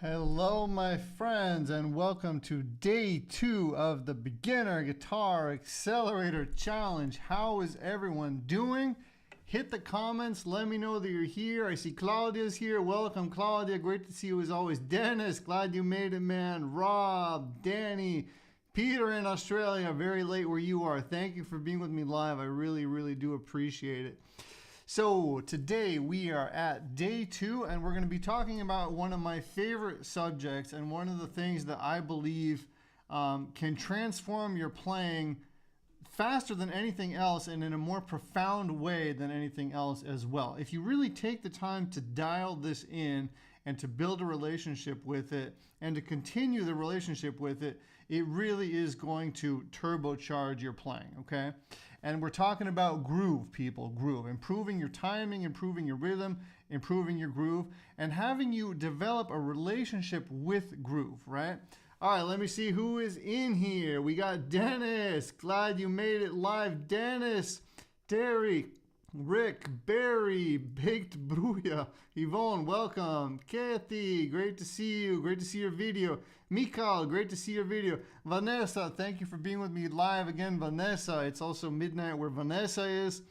Hello, my friends, and welcome to day 2 of the Beginner Guitar Accelerator Challenge. How is everyone doing? Hit the comments. Let me know that you're here. I see Claudia's here. Welcome, Claudia. Great to see you as always. Dennis, glad you made it, man. Rob, Danny, Peter in Australia, very late where you are. Thank you for being with me live. I really do appreciate it. So today we are at day 2 and we're going to be talking about one of my favorite subjects and one of the things that I believe can transform your playing faster than anything else and in a more profound way than anything else as well. If you really take the time to dial this in and to build a relationship with it and to continue the relationship with it, it really is going to turbocharge your playing, okay? And we're talking about groove, people, groove. Improving your timing, improving your rhythm, improving your groove, and having you develop a relationship with groove, right? All right, let me see who is in here. We got Dennis. Glad you made it live. Dennis, Terry, Rick, Barry, Baked Bruja, Yvonne, welcome. Kathy, great to see you. Great to see your video. Mikal, great to see your video. Vanessa, thank you for being with me live again. Vanessa, it's also midnight where Vanessa is.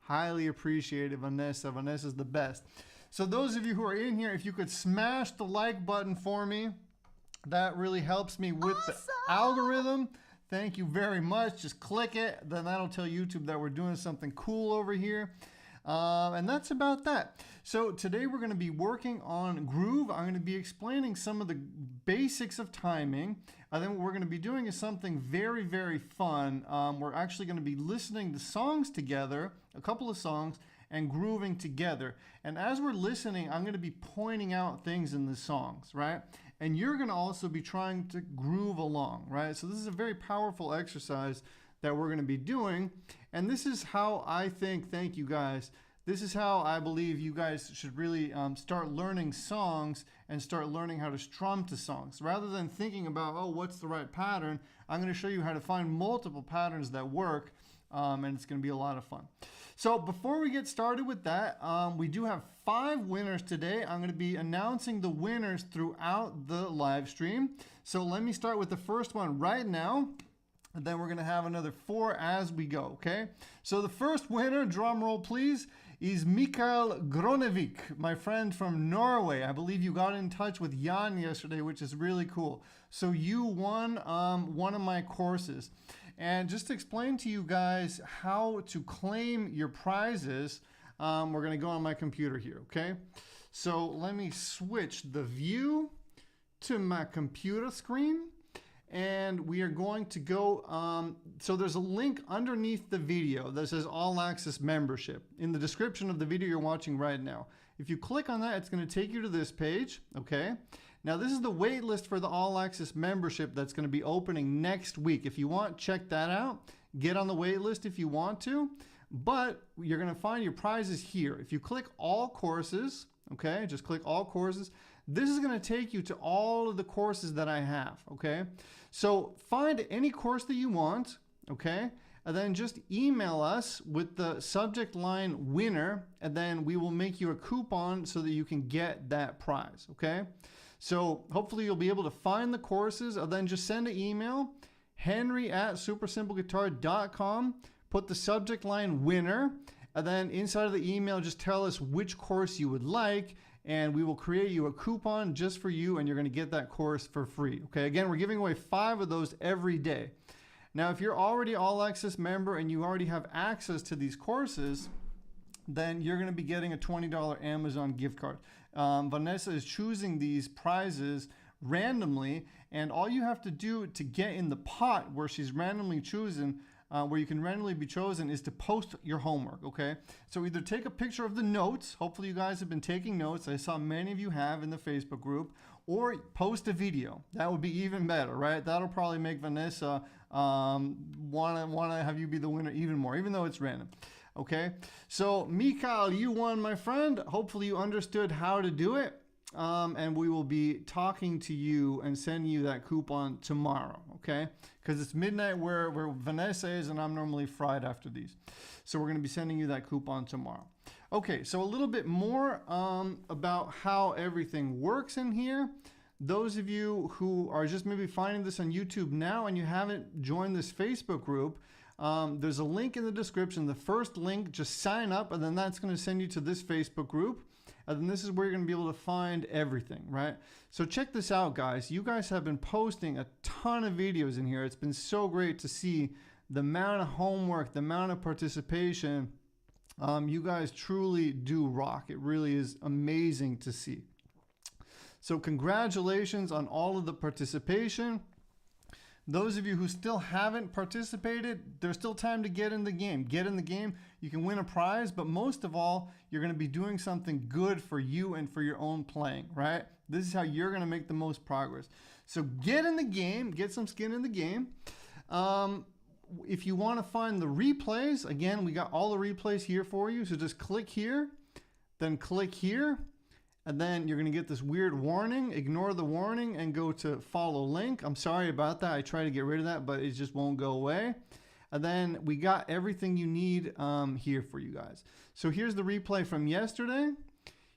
Highly appreciated, Vanessa. Vanessa's the best. So those of you who are in here, if you could smash the like button for me, that really helps me with the algorithm. Thank you very much. Just click it. Then that'll tell YouTube that we're doing something cool over here. And that's about that. So today we're going to be working on groove. I'm going to be explaining some of the basics of timing. And then what we're going to be doing is something very fun. We're actually going to be listening to songs together, a couple of songs, and grooving together. And as we're listening, I'm going to be pointing out things in the songs, right? And you're going to also be trying to groove along, right? So this is a very powerful exercise that we're going to be doing. And this is how I think, thank you guys, this is how I believe you guys should really start learning songs and start learning how to strum to songs. Rather than thinking about, oh, what's the right pattern, I'm going to show you how to find multiple patterns that work. And it's going to be a lot of fun. So before we get started with that, we do have 5 winners today. I'm going to be announcing the winners throughout the live stream. So let me start with the first one right now. And then we're going to have another 4 as we go, okay? So the first winner, drum roll please, is Mikael Gronevik, my friend from Norway. I believe you got in touch with Jan yesterday, which is really cool. So you won one of my courses. And just to explain to you guys how to claim your prizes, we're going to go on my computer here, okay? So let me switch the view to my computer screen. And we are going to go, so there's a link underneath the video that says All Access Membership in the description of the video you're watching right now. If you click on that, it's going to take you to this page, okay? Now this is the wait list for the All Access Membership that's going to be opening next week. If you want, check that out. Get on the wait list if you want to, but you're going to find your prizes here. If you click All Courses, okay, just click All Courses. This is going to take you to all of the courses that I have, okay? So find any course that you want, okay? And then just email us with the subject line winner, and then we will make you a coupon so that you can get that prize, okay? So hopefully you'll be able to find the courses, and then just send an email, henry@supersimpleguitar.com, put the subject line winner, and then inside of the email, just tell us which course you would like, and we will create you a coupon just for you, and you're going to get that course for free. Okay, again, we're giving away 5 of those every day. Now, if you're already All Access member and you already have access to these courses, then you're going to be getting a $20 Amazon gift card. Vanessa is choosing these prizes randomly, and all you have to do to get in the pot where she's randomly chosen, where you can randomly be chosen, is to post your homework, okay? So either take a picture of the notes, hopefully you guys have been taking notes, I saw many of you have in the Facebook group, or post a video. That would be even better, right? That'll probably make Vanessa wanna have you be the winner even more, even though it's random, okay? So Mikael, you won, my friend. Hopefully you understood how to do it. And we will be talking to you and sending you that coupon tomorrow, okay? Because it's midnight where Vanessa is, and I'm normally fried after these. So we're going to be sending you that coupon tomorrow. Okay, so a little bit more about how everything works in here. those of you who are just maybe finding this on YouTube now and you haven't joined this Facebook group, there's a link in the description. The first link, just sign up, and then that's going to send you to this Facebook group. And then this is where you're going to be able to find everything, right? So check this out, guys. You guys have been posting a ton of videos in here. It's been so great to see the amount of homework, the amount of participation. You guys truly do rock. It really is amazing to see. So congratulations on all of the participation. Those of you who still haven't participated, there's still time to get in the game. Get in the game. You can win a prize, but most of all, you're going to be doing something good for you and for your own playing, right? This is how you're going to make the most progress. So get in the game, get some skin in the game. If you want to find the replays, again, we got all the replays here for you. So just click here, then click here. And then you're going to get this weird warning. Ignore the warning and go to follow link. I'm sorry about that. I try to get rid of that, but it just won't go away. And then we got everything you need here for you guys. So here's the replay from yesterday.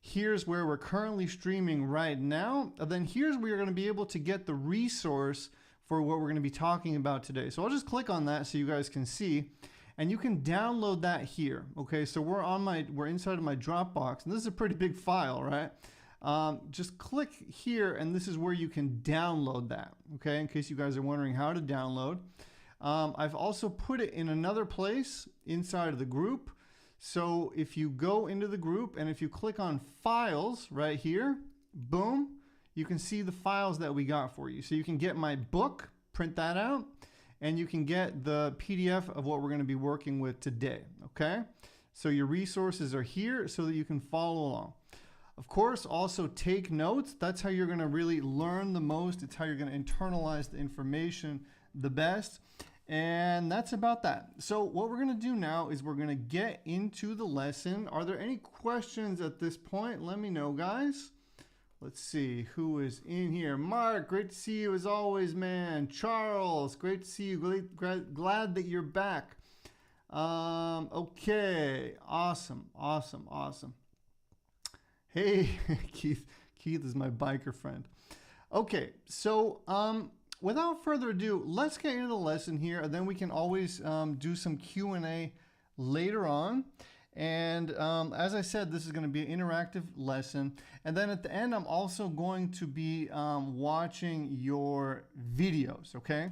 Here's where we're currently streaming right now. And then here's where you're going to be able to get the resource for what we're going to be talking about today. So I'll just click on that so you guys can see. And you can download that here. Okay, so we're inside of my Dropbox, and this is a pretty big file, right? Just click here, and this is where you can download that. Okay, in case you guys are wondering how to download. I've also put it in another place inside of the group. So if you go into the group and if you click on files right here, boom, you can see the files that we got for you. So you can get my book, print that out, and you can get the PDF of what we're going to be working with today, okay? So your resources are here so that you can follow along. Of course, also take notes. That's how you're going to really learn the most. It's how you're going to internalize the information the best. And that's about that. So what we're going to do now is we're going to get into the lesson. Are there any questions at this point? Let me know, guys. Let's see who is in here. Mark, great to see you as always, man. Charles, great to see you. Glad that you're back. Okay, awesome. Hey, Keith. Keith is my biker friend. Okay, so without further ado, let's get into the lesson here, and then we can always do some Q&A later on. And as I said, this is going to be an interactive lesson. And then at the end, I'm also going to be watching your videos, okay?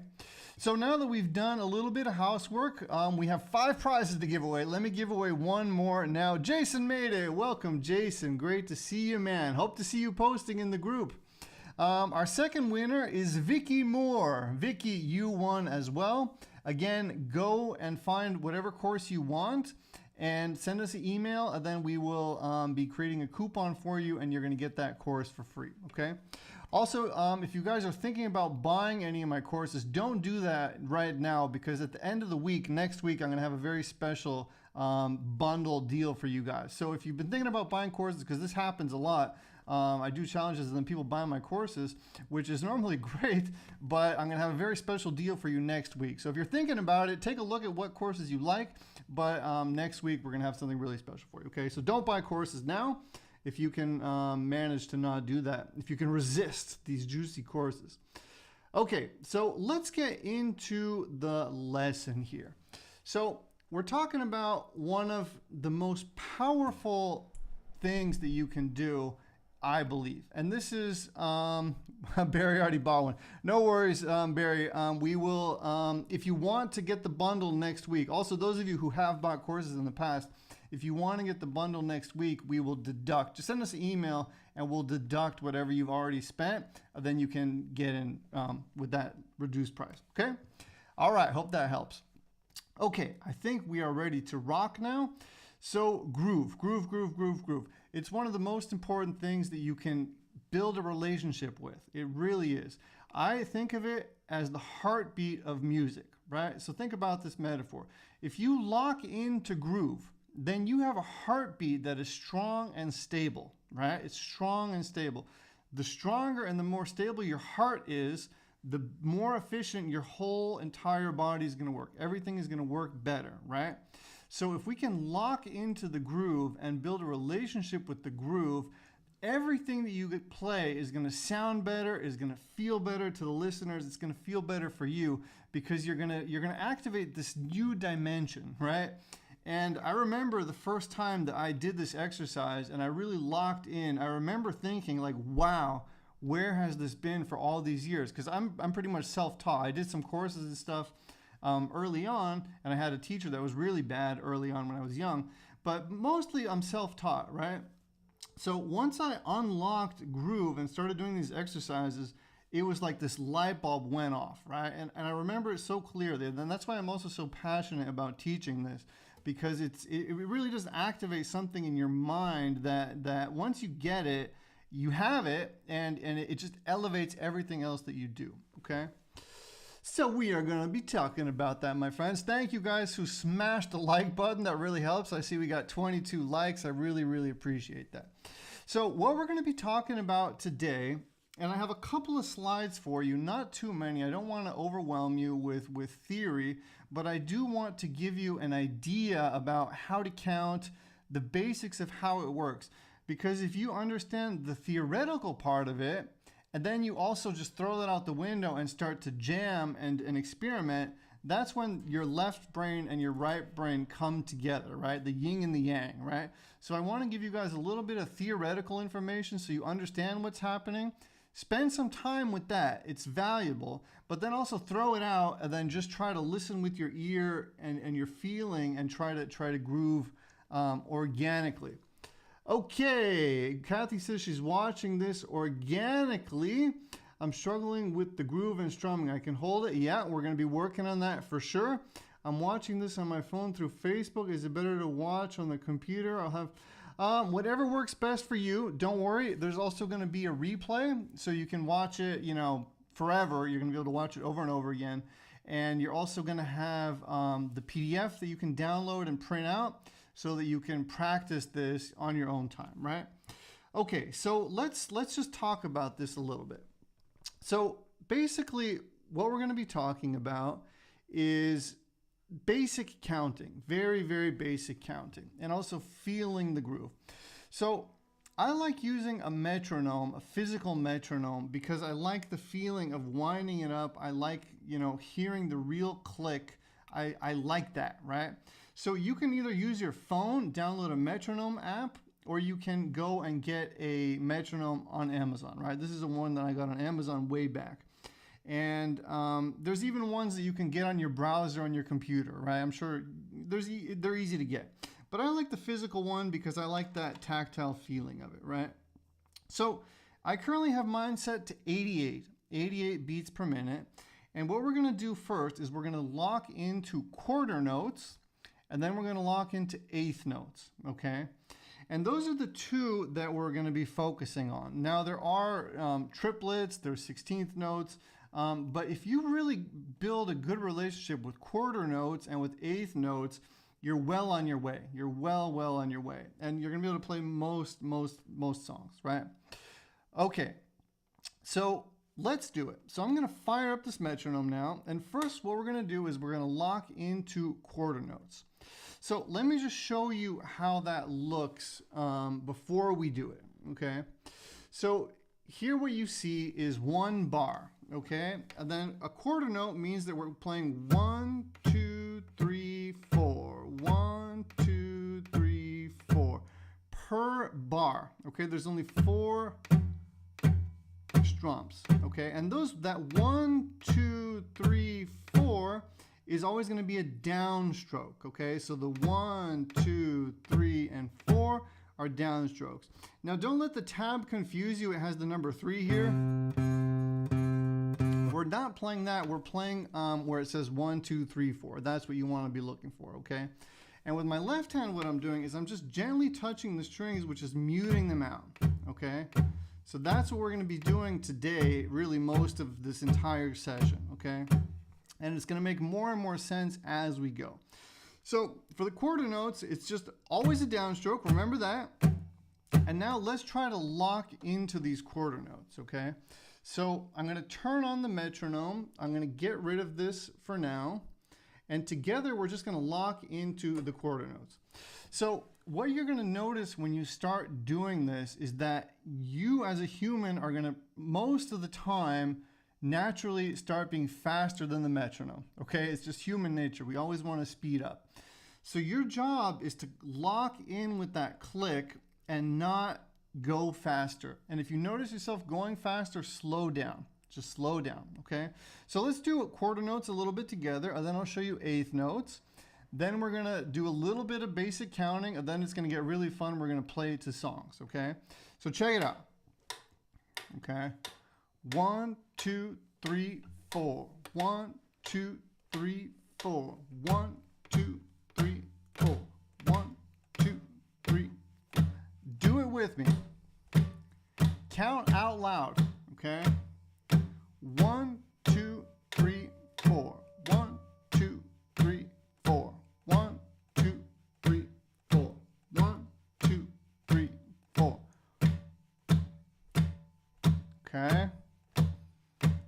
So now that we've done a little bit of housework, we have 5 prizes to give away. Let me give away one more now. Jason made it. Welcome, Jason. Great to see you, man. Hope to see you posting in the group. Our second winner is Vicky Moore. Vicky, you won as well. Again, go and find whatever course you want and send us an email, and then we will be creating a coupon for you, and you're going to get that course for free, okay? Also, if you guys are thinking about buying any of my courses, don't do that right now, because at the end of the week, next week, I'm going to have a very special bundle deal for you guys. So if you've been thinking about buying courses, because this happens a lot, I do challenges and then people buy my courses, which is normally great, but I'm going to have a very special deal for you next week. So if you're thinking about it, take a look at what courses you like, but next week we're going to have something really special for you, okay? So don't buy courses now if you can manage to not do that, if you can resist these juicy courses. Okay, so let's get into the lesson here. So we're talking about one of the most powerful things that you can do, I believe. And this is, Barry already bought one. No worries, Barry. We will, if you want to get the bundle next week, also those of you who have bought courses in the past, if you want to get the bundle next week, we will deduct. Just send us an email and we'll deduct whatever you've already spent. Then you can get in with that reduced price, okay? All right, hope that helps. Okay, I think we are ready to rock now. So groove. It's one of the most important things that you can build a relationship with. It really is. I think of it as the heartbeat of music, right? So think about this metaphor. If you lock into groove, then you have a heartbeat that is strong and stable, right? It's strong and stable. The stronger and the more stable your heart is, the more efficient your whole entire body is going to work. Everything is going to work better, right? So if we can lock into the groove and build a relationship with the groove, everything that you play is going to sound better, is going to feel better to the listeners. It's going to feel better for you because you're going to activate this new dimension, right? And I remember the first time that I did this exercise and I really locked in, I remember thinking like, wow, where has this been for all these years? Because I'm pretty much self-taught. I did some courses and stuff early on, and I had a teacher that was really bad early on when I was young, but mostly I'm self-taught, right? So once I unlocked groove and started doing these exercises, it was like this light bulb went off, right? And I remember it so clearly. And that's why I'm also so passionate about teaching this, because it really does activate something in your mind that once you get it, you have it, and it just elevates everything else that you do, okay? So we are going to be talking about that, my friends. Thank you guys who smashed the like button. That really helps. I see we got 22 likes. I really, really appreciate that. So what we're going to be talking about today, and I have a couple of slides for you, not too many. I don't want to overwhelm you with theory, but I do want to give you an idea about how to count, the basics of how it works. Because if you understand the theoretical part of it, and then you also just throw that out the window and start to jam and experiment, that's when your left brain and your right brain come together, right? The yin and the yang, right? So I want to give you guys a little bit of theoretical information so you understand what's happening. Spend some time with that. It's valuable, but then also throw it out and then just try to listen with your ear and your feeling and try to groove organically. Okay, Kathy says she's watching this organically. I'm struggling with the groove and strumming. I can hold it. Yeah, we're going to be working on that for sure. I'm watching this on my phone through Facebook. Is it better to watch on the computer? I'll have whatever works best for you. Don't worry. There's also going to be a replay, so you can watch it, forever. You're going to be able to watch it over and over again. And you're also going to have the PDF that you can download and print out, so that you can practice this on your own time, right? Okay, so let's just talk about this a little bit. So basically, what we're going to be talking about is basic counting, very, very basic counting, and also feeling the groove. So I like using a metronome, a physical metronome, because I like the feeling of winding it up. I like, hearing the real click. I like that, right? So you can either use your phone, download a metronome app, or you can go and get a metronome on Amazon, right? This is the one that I got on Amazon way back. And there's even ones that you can get on your browser on your computer, right? I'm sure they're easy to get. But I like the physical one because I like that tactile feeling of it, right? So I currently have mine set to 88 beats per minute. And what we're going to do first is we're going to lock into quarter notes, and then we're going to lock into eighth notes, okay? And those are the two that we're going to be focusing on. Now, there are triplets, there's 16th notes, but if you really build a good relationship with quarter notes and with eighth notes, you're well on your way. You're well on your way. And you're going to be able to play most songs, right? Okay, so let's do it. So I'm going to fire up this metronome now. And first, what we're going to do is we're going to lock into quarter notes. So let me just show you how that looks before we do it, okay? So here what you see is one bar, okay? And then a quarter note means that we're playing 1, 2, 3, 4, 1, 2, 3, 4 per bar, okay? There's only 4 strums, okay? And that 1, 2, 3, 4 is always going to be a downstroke, okay? So the 1, 2, 3, and 4 are downstrokes. Now don't let the tab confuse you. It has the number 3 here. We're not playing that. We're playing where it says 1, 2, 3, 4. That's what you want to be looking for, okay? And with my left hand, what I'm doing is I'm just gently touching the strings, which is muting them out, okay? So that's what we're going to be doing today, really most of this entire session, okay? And it's going to make more and more sense as we go. So for the quarter notes, it's just always a downstroke. Remember that. And now let's try to lock into these quarter notes, okay? So I'm going to turn on the metronome. I'm going to get rid of this for now. And together, we're just gonna lock into the quarter notes. So what you're gonna notice when you start doing this is that you as a human are gonna, most of the time, naturally start being faster than the metronome, okay? It's just human nature. We always wanna speed up. So your job is to lock in with that click and not go faster. And if you notice yourself going faster, slow down. Just slow down, okay? So let's do quarter notes a little bit together, and then I'll show you eighth notes. Then we're gonna do a little bit of basic counting, and then it's gonna get really fun. We're gonna play to songs, okay? So check it out, okay? 1, 2, 3, 4. 1, 2, 3, 4. 1, 2, 3, 4. 1, 2, 3, 4. Do it with me. Count out loud, okay? 1, 2, 3, 4. 1, 2, 3, 4. 1, 2, 3, 4. 1, 2, 3, 4. Okay?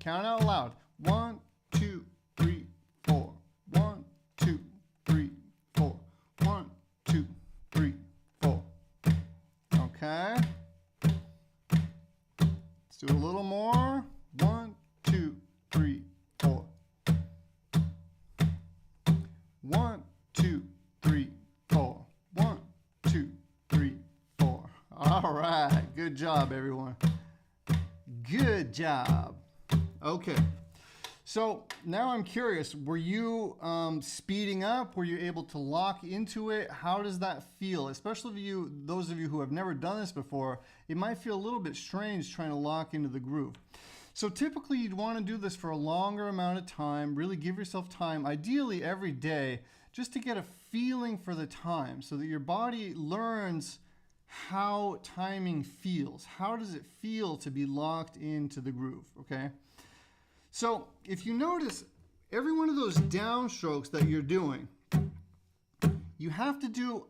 Count out loud. 1, 2, 3, 4. 1, 2, 3, 4. 1, 2, 3, 4. Okay? Let's do a little more. 1, 2, 3, 4. 1, 2, 3, 4. 1, 2, 3, 4. All right. Good job, everyone. Good job. Okay. So now I'm curious, were you speeding up? Were you able to lock into it? How does that feel? Especially those of you who have never done this before, it might feel a little bit strange trying to lock into the groove. So typically you'd want to do this for a longer amount of time, really give yourself time, ideally every day, just to get a feeling for the time so that your body learns how timing feels. How does it feel to be locked into the groove, okay? So if you notice, every one of those downstrokes that you're doing, you have to do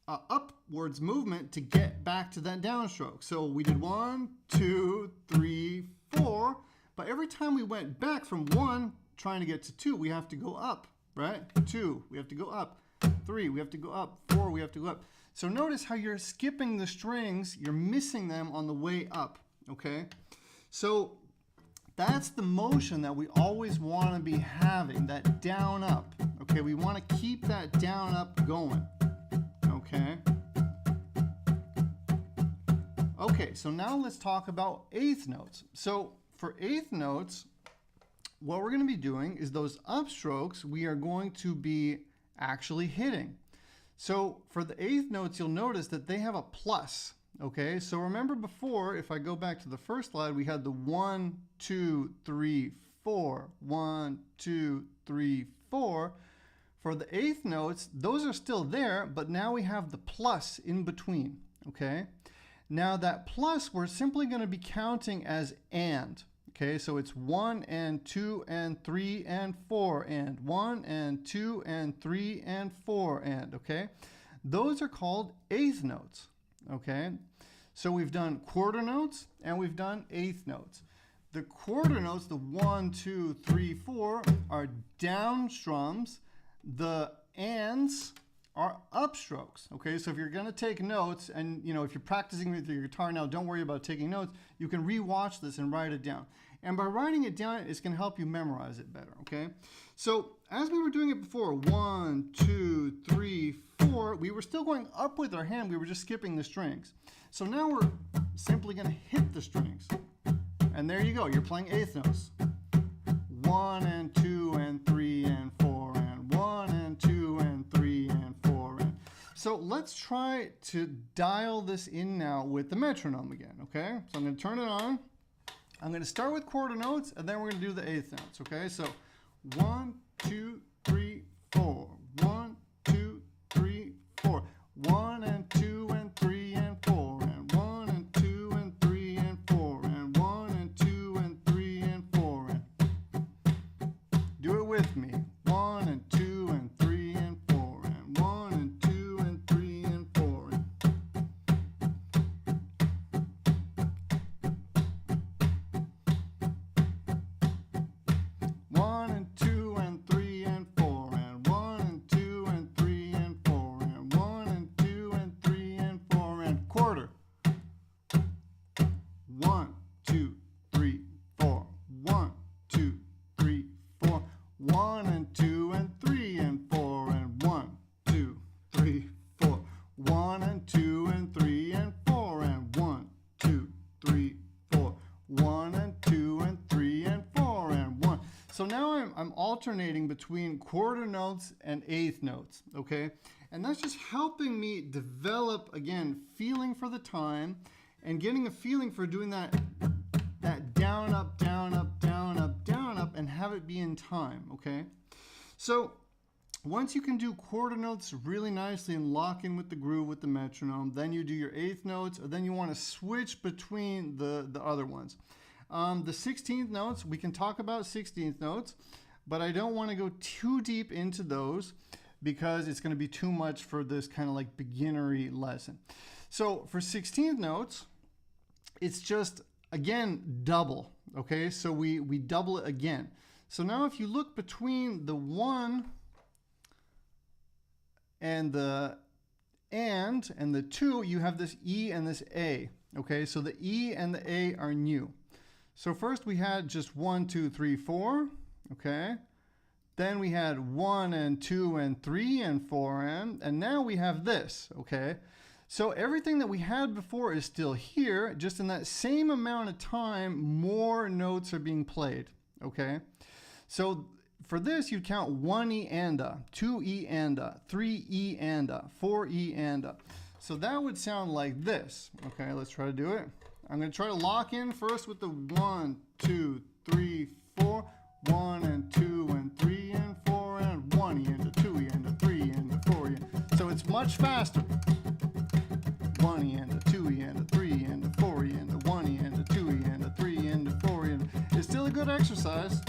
an upwards movement to get back to that downstroke. So we did 1, 2, 3, 4, but every time we went back from 1, trying to get to 2, we have to go up, right? 2, we have to go up. 3, we have to go up. 4, we have to go up. So notice how you're skipping the strings, you're missing them on the way up, okay? So that's the motion that we always want to be having, that down up, okay? We want to keep that down up going, okay? Okay, so now let's talk about eighth notes. So for eighth notes, what we're going to be doing is those upstrokes we are going to be actually hitting. So for the eighth notes, you'll notice that they have a plus, okay? So remember before, if I go back to the first slide, we had the 1, 2, 3, 4. 1, 2, 3, 4. For the eighth notes, those are still there, but now we have the plus in between, okay? Now that plus, we're simply going to be counting as and. Okay, so it's 1 and 2 and 3 and 4 and 1 and 2 and 3 and 4 and, okay? Those are called eighth notes, okay? So we've done quarter notes and we've done eighth notes. The quarter notes, the 1, 2, 3, 4, are down strums. The ands are upstrokes, okay? So if you're gonna take notes and, you know, if you're practicing with your guitar now, don't worry about taking notes. You can re-watch this and write it down. And by writing it down, it's gonna help you memorize it better, okay? So as we were doing it before, 1, 2, 3, 4, we were still going up with our hand, we were just skipping the strings. So now we're simply gonna hit the strings. And there you go, you're playing eighth notes. 1 and 2 and 3 and 4 and 1 and 2 and 3 and 4 and. So let's try to dial this in now with the metronome again, okay? So I'm gonna turn it on. I'm going to start with quarter notes, and then we're going to do the eighth notes, okay? So 1, 2, 3, 4. 1, 2, 3, 4. 1 and 2 and 3 and 4. And 1 and 2 and 3 and 4. And 1 and 2 and 3 and 4. And do it with me. 1 and 2 and 3 and 4. And 1 and 2 and 3 and 4. And 1 and 2 and 3 and 4 2 and 3 and 4 and 1, 2, 3, 4. 1 and 2 and 3 and 4 and 1, 2, 3, 4. 1 and 2 and 3 and 4 and 1. So now I'm alternating between quarter notes and eighth notes, okay? And that's just helping me develop, again, feeling for the time and getting a feeling for doing that down, up, down, up, down, up, down, up, and have it be in time, okay? So once you can do quarter notes really nicely and lock in with the groove with the metronome, then you do your eighth notes, or then you want to switch between the other ones. The 16th notes, we can talk about 16th notes, but I don't want to go too deep into those because it's going to be too much for this kind of like beginnery lesson. So for 16th notes, it's just, again, double, okay? So we double it again. So now if you look between the 1 and the 2, you have this E and this A, okay? So the E and the A are new. So first we had just 1, 2, 3, 4, okay? Then we had 1 and 2 and 3 and 4 and now we have this, okay? So everything that we had before is still here, just in that same amount of time, more notes are being played, okay? So for this, you'd count 1 E and a, 2 E and a, 3 E and a, 4 E and a. So that would sound like this, okay? Let's try to do it. I'm going to try to lock in first with the 1, 2, 3, 4, 1 and 2 and 3 and 4 and 1 E and a, 2 E and a, 3 E and a, 4 E. So it's much faster. 1 E and a, 2 E and a, 3 E and a, 4 E and a, 1 E and a, 2 E and a, 3 E and a, 4 E. It's still a good exercise.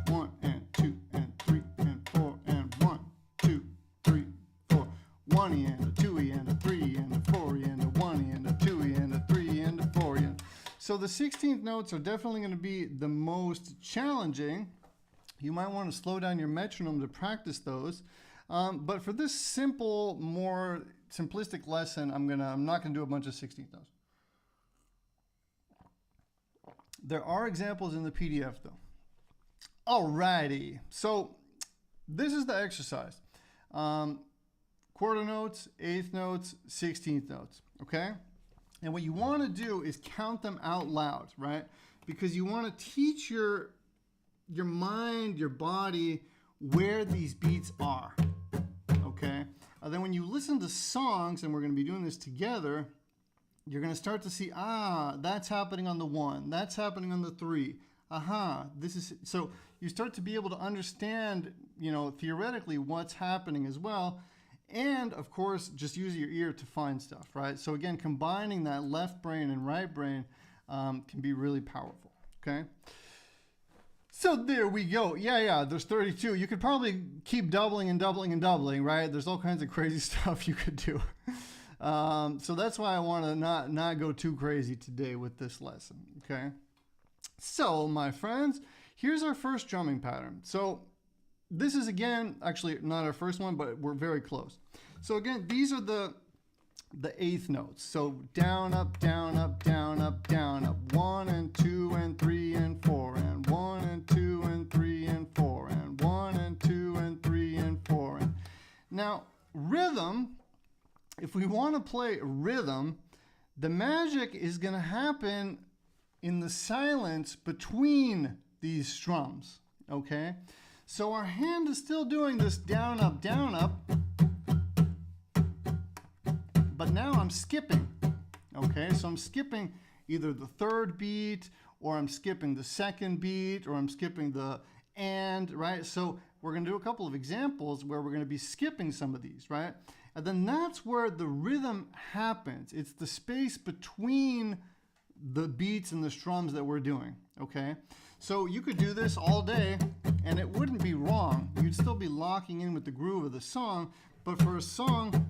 1 and 2 and 3 and 4 and 1, 2, 3, 4. 1 E and a, 2 E and a, 3 E and a, 4 E and a, 1 E and a, 2 E and a, 3 E and a, 4 E. So the 16th notes are definitely going to be the most challenging. You might want to slow down your metronome to practice those. But for this simple, more simplistic lesson, I'm not gonna do a bunch of 16th notes. There are examples in the PDF though. Alrighty, so this is the exercise. Quarter notes, eighth notes, 16th notes, okay? And what you want to do is count them out loud, right? Because you want to teach your mind, your body, where these beats are. Okay. Then when you listen to songs, and we're going to be doing this together, you're going to start to see, that's happening on the 1, that's happening on the 3. This is, so you start to be able to understand, you know, theoretically what's happening as well. And of course, just use your ear to find stuff, right? So again, combining that left brain and right brain can be really powerful, okay? So there we go. Yeah, there's 32. You could probably keep doubling and doubling and doubling, right? There's all kinds of crazy stuff you could do. So that's why I want to not go too crazy today with this lesson, okay? So my friends, here's our first drumming pattern. So this is, again, actually not our first one, but we're very close. So again, these are the eighth notes. So down, up, down, up, down, up, down, up. 1 and 2 and 3 and 4 and 1 and 2 and 3 and 4 and 1 and 2 and 3 and 4. And now rhythm, if we want to play rhythm, the magic is going to happen in the silence between these strums, okay? So our hand is still doing this down, up, but now I'm skipping, okay? So I'm skipping either the third beat, or I'm skipping the second beat, or I'm skipping the and, right? So we're gonna do a couple of examples where we're gonna be skipping some of these, right? And then that's where the rhythm happens. It's the space between the beats and the strums that we're doing, okay? So you could do this all day and it wouldn't be wrong. You'd still be locking in with the groove of the song, but for a song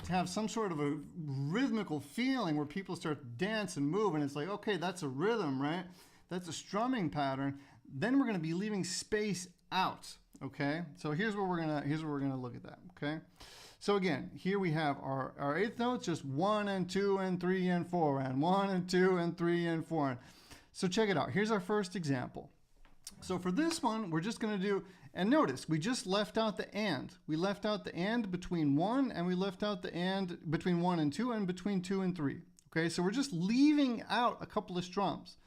to have some sort of a rhythmical feeling where people start to dance and move, and it's like, okay, that's a rhythm, right? That's a strumming pattern. Then we're going to be leaving space out, okay? So here's where we're gonna look at that, okay? So again, here we have our eighth notes, just 1 and 2 and 3 and 4 and 1 and 2 and 3 and 4 and. So check it out. Here's our first example. So for this one, we're just going to do, and notice, we just left out the and. We left out the and between 1, and we left out the and between 1 and 2, and between 2 and 3. Okay, so we're just leaving out a couple of strums.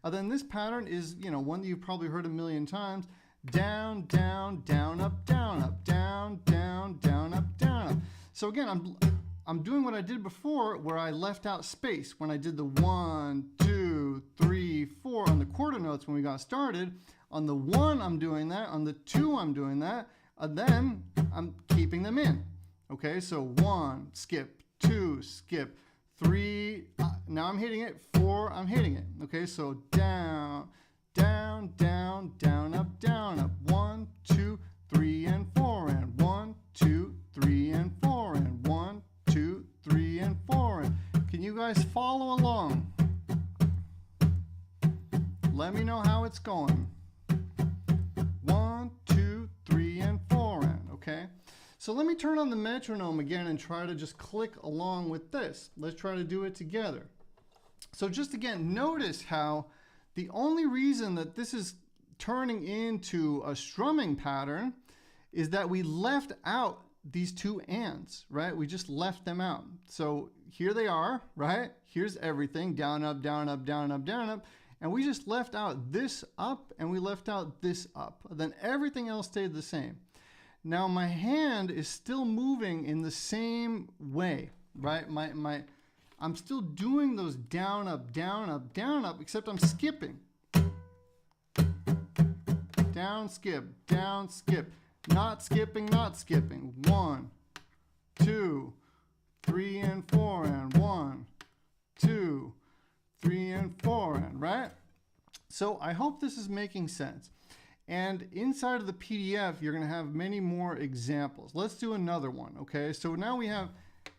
Then this pattern is, you know, one that you've probably heard a million times. Down, down, down, up, down, up, down, down, down, up, down, up. So again, I'm doing what I did before, where I left out space when I did the 1, 2, 3, 4 on the quarter notes when we got started. On the 1, I'm doing that. On the 2, I'm doing that. And then I'm keeping them in. Okay, so 1, skip, 2, skip, 3, now I'm hitting it, 4, I'm hitting it. Okay, so down, down, down, down, up, down, up. 1, 2, 3, and 4, and 1, 2, 3, and 4, and 1, 2, 3, and 4. And can you guys follow along? Let me know how it's going. 1, 2, 3, and 4, and okay. So let me turn on the metronome again and try to just click along with this. Let's try to do it together. So just again, notice how the only reason that this is turning into a strumming pattern is that we left out these two ands, right? We just left them out. So here they are, right? Here's everything, down, up, down, up, down, up, down, up. And we just left out this up and we left out this up. Then everything else stayed the same. Now my hand is still moving in the same way, right? I'm still doing those down, up, down, up, down, up, except I'm skipping. Down, skip, not skipping, not skipping. 1, 2, 3, and 4, and 1, 2, 3, and 4, and right? So I hope this is making sense. And inside of the PDF, you're going to have many more examples. Let's do another one, okay? So now we have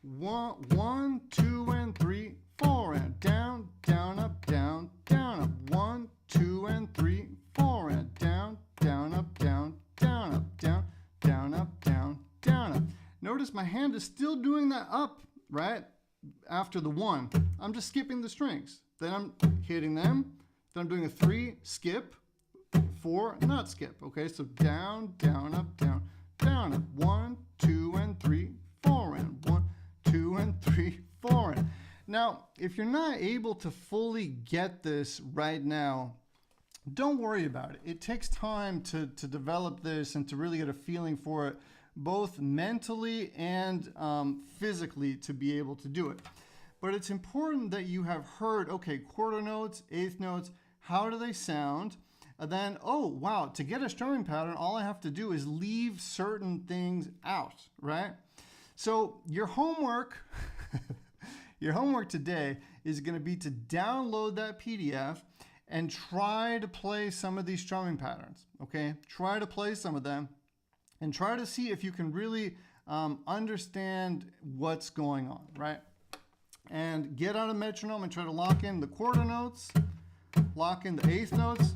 1, 2, and 3, 4, and down, down, up, down, down, up. 1, 2, and 3, 4, and down, down, up, down, down, up, down, down, up, down, down, up. Notice my hand is still doing that up, right? After the 1, I'm just skipping the strings. Then I'm hitting them. Then I'm doing a 3, skip. 4, not skip. Okay, so down, down, up, down, down, up. 1, 2, and 3, 4, and 1, 2, and 3, 4. And now, if you're not able to fully get this right now, don't worry about it. It takes time to develop this and to really get a feeling for it, both mentally and physically, to be able to do it. But it's important that you have heard, okay, quarter notes, eighth notes, how do they sound? And then, oh, wow, to get a strumming pattern, all I have to do is leave certain things out, right? So your homework, your homework today is going to be to download that PDF and try to play some of these strumming patterns, okay? Try to play some of them and try to see if you can really understand what's going on, right? And get out a metronome and try to lock in the quarter notes, lock in the eighth notes,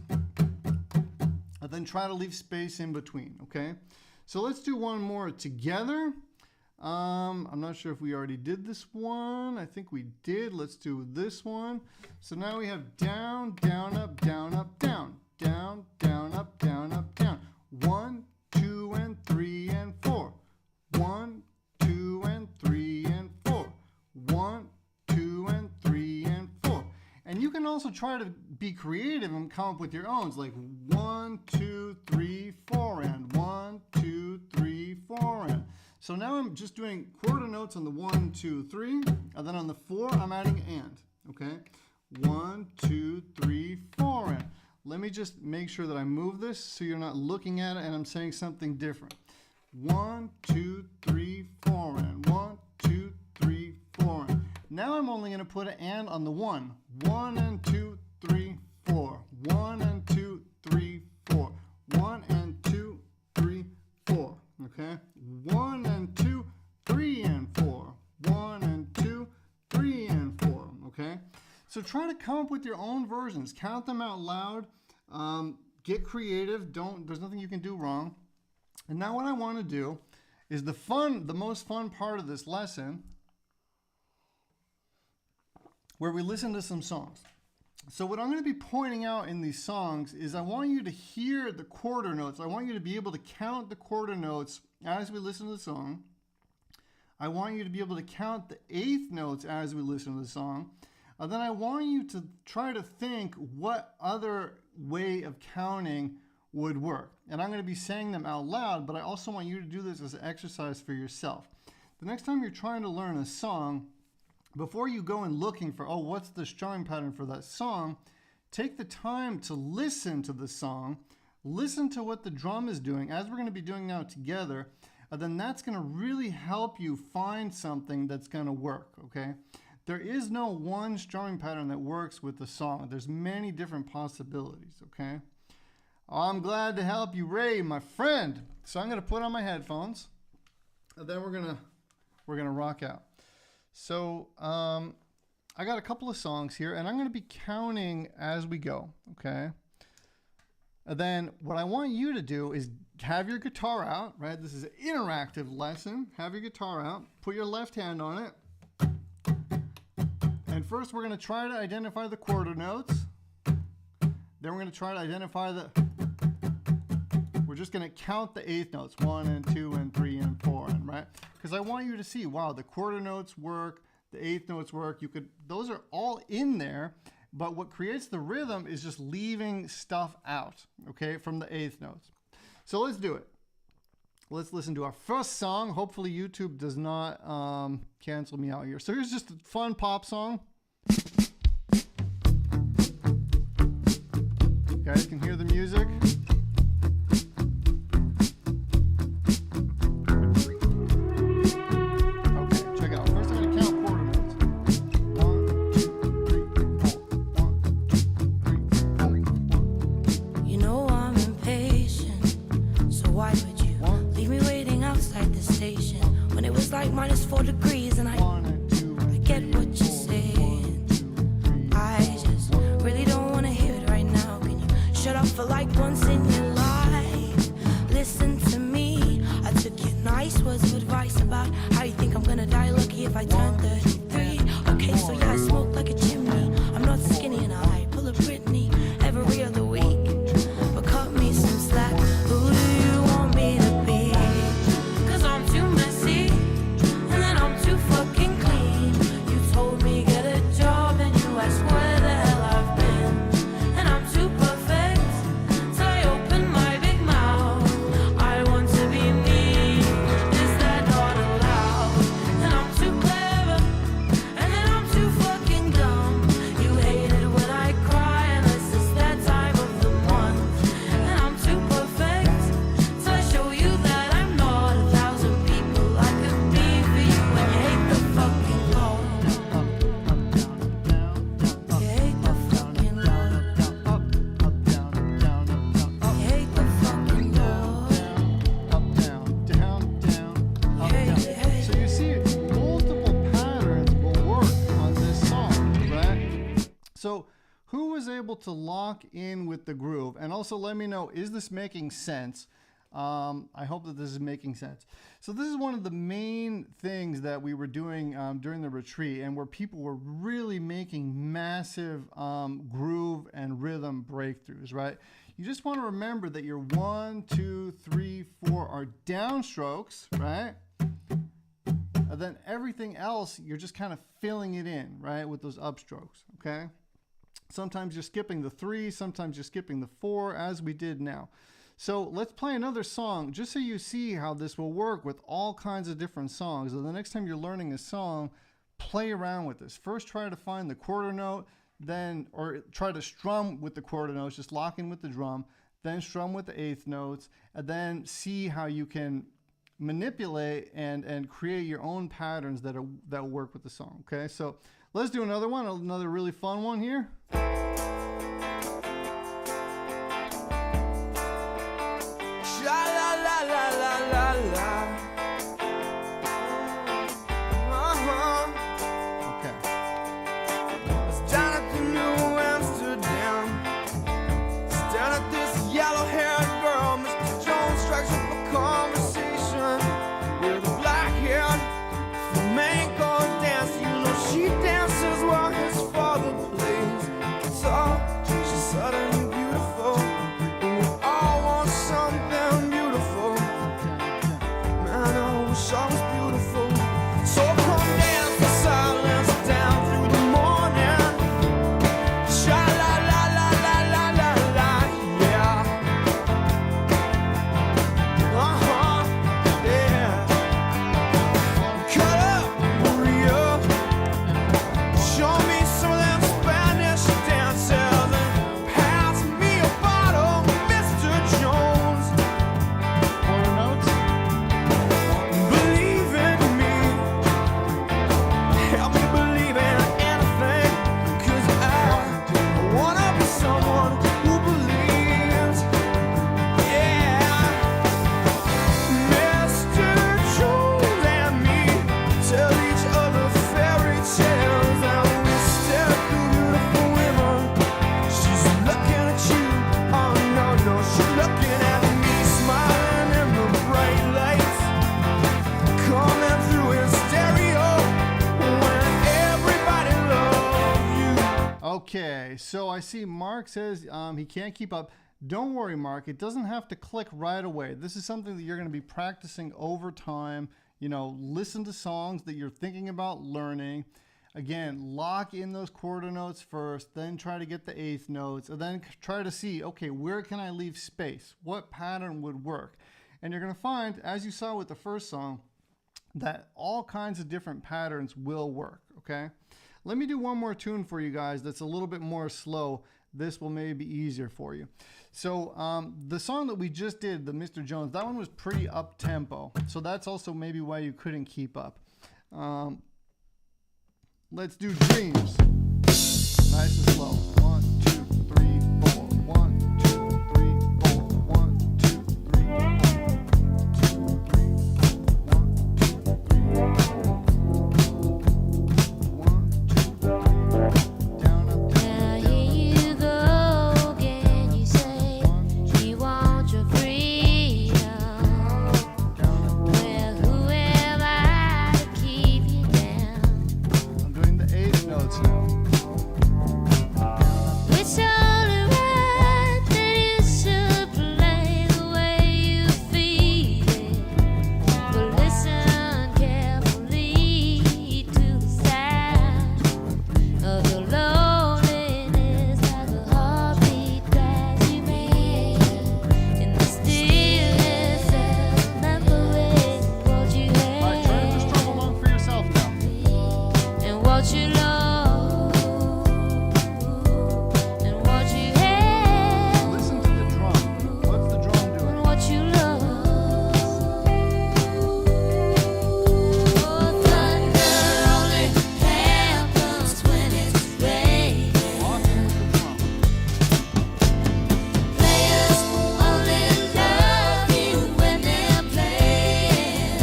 and then try to leave space in between, okay? So let's do one more together. I'm not sure if we already did this one. I think we did. Let's do this one. So now we have down, down, up, down, up, down, down, down, up, down, up, down. 1, 2, and 3, and 4. 1, 2, and 3, and 4. 1, 2, and 3, and 4. And you can also try to be creative and come up with your own. It's like 1, 2, 3, 4, and 1, 2, 3, 4, and. So now I'm just doing quarter notes on the 1, 2, 3, and then on the 4, I'm adding and, okay? 1, 2, 3, 4, and. Let me just make sure that I move this so you're not looking at it and I'm saying something different. 1, 2, 3, 4, and 1, 2, 3, 4, and. Now I'm only going to put an and on the 1. 1 and 2, 3, 4. 1 and 2, 3, 4. 1 and 2, 3, 4. Okay? 1 and 2, 3 and 4. 1 and 2, 3 and 4. Okay? So try to come up with your own versions. Count them out loud. Get creative. There's nothing you can do wrong. And now what I want to do is the most fun part of this lesson, where we listen to some songs. So what I'm going to be pointing out in these songs is I want you to hear the quarter notes. I want you to be able to count the quarter notes as we listen to the song. I want you to be able to count the eighth notes as we listen to the song. Then I want you to try to think what other way of counting would work. And I'm going to be saying them out loud, but I also want you to do this as an exercise for yourself. The next time you're trying to learn a song, before you go and looking for, oh, what's the strumming pattern for that song, take the time to listen to the song, listen to what the drum is doing, as we're going to be doing now together, and then that's going to really help you find something that's going to work, okay? There is no one strumming pattern that works with the song. There's many different possibilities, okay? I'm glad to help you, Ray, my friend. So I'm going to put on my headphones, and then we're gonna rock out. So I got a couple of songs here, and I'm going to be counting as we go, okay? And then what I want you to do is have your guitar out, right? This is an interactive lesson. Have your guitar out. Put your left hand on it. And first we're going to try to identify the quarter notes. Then we're going to try to identify we're just going to count the eighth notes, 1 and 2 and 3 and 4, and right? Because I want you to see, wow, the quarter notes work, the eighth notes work. Those are all in there, but what creates the rhythm is just leaving stuff out, okay, from the eighth notes. So let's do it. Let's listen to our first song. Hopefully YouTube does not cancel me out here. So here's just a fun pop song. You guys can hear the music. Like -4 degrees, and I get what you're saying. I just really don't want to hear it right now. Can you shut up for like once in your life? Listen to me. I took your nice words of advice about how you think I'm gonna die lucky if I turn 33. Okay, so yeah, I smoke like a chimney. I'm not skinny and I pull a Britney every other week. But cut me some slack. Who do you want me to be? 'Cause I'm too messy. Too fucking clean. You told me get a job and you asked where the hell I've been. And I'm too perfect, so I open my big mouth. I want to be me, is that not allowed? And I'm too clever, and then I'm too fucking dumb. You hate it when I cry unless it's that time of the month. And I'm too perfect, so I show you that I'm not 1,000 people I could be for you. So who was able to lock in with the groove? And also let me know, is this making sense? I hope that this is making sense. So this is one of the main things that we were doing during the retreat, and where people were really making massive groove and rhythm breakthroughs, right? You just want to remember that your 1, 2, 3, 4 are downstrokes, right? And then everything else, you're just kind of filling it in, right, with those upstrokes, okay? Sometimes you're skipping the 3, sometimes you're skipping the 4, as we did now. So let's play another song just so you see how this will work with all kinds of different songs. So the next time you're learning a song, play around with this. First try to find the quarter note, or try to strum with the quarter notes, just lock in with the drum, then strum with the eighth notes, and then see how you can manipulate and create your own patterns that will work with the song, okay? So let's do another one, another really fun one here. Okay, so I see Mark says he can't keep up. Don't worry, Mark. It doesn't have to click right away. This is something that you're going to be practicing over time. You know, listen to songs that you're thinking about learning. Again, lock in those quarter notes first, then try to get the eighth notes, and then try to see, okay, where can I leave space? What pattern would work? And you're going to find, as you saw with the first song, that all kinds of different patterns will work, okay? Let me do one more tune for you guys that's a little bit more slow. This will maybe be easier for you. So the song that we just did, the Mr. Jones, that one was pretty up-tempo. So that's also maybe why you couldn't keep up. Let's do Dreams. Nice and slow. 1, 2, 3, 4. 1, 2, 3, 4. 1, 2, 3, 4. 2, 3, 4. 1, 2, 3. Down, up, down. Now here you go again. You say you want your freedom. Well, who am I to keep you down? I'm doing the eighth notes now. It's only right that you should play the way you feel it. But listen carefully to the sound of your loneliness, like a heartbeat drives you mad. In the stillness of remembering what you Alright, try to just had drum along for yourself now. and what you love. And what you had, Listen to the drum. What's the drum doing? and what you love. Oh, thunder only happens when it's raining. Awesome with the drum. Players only love you when they're playing.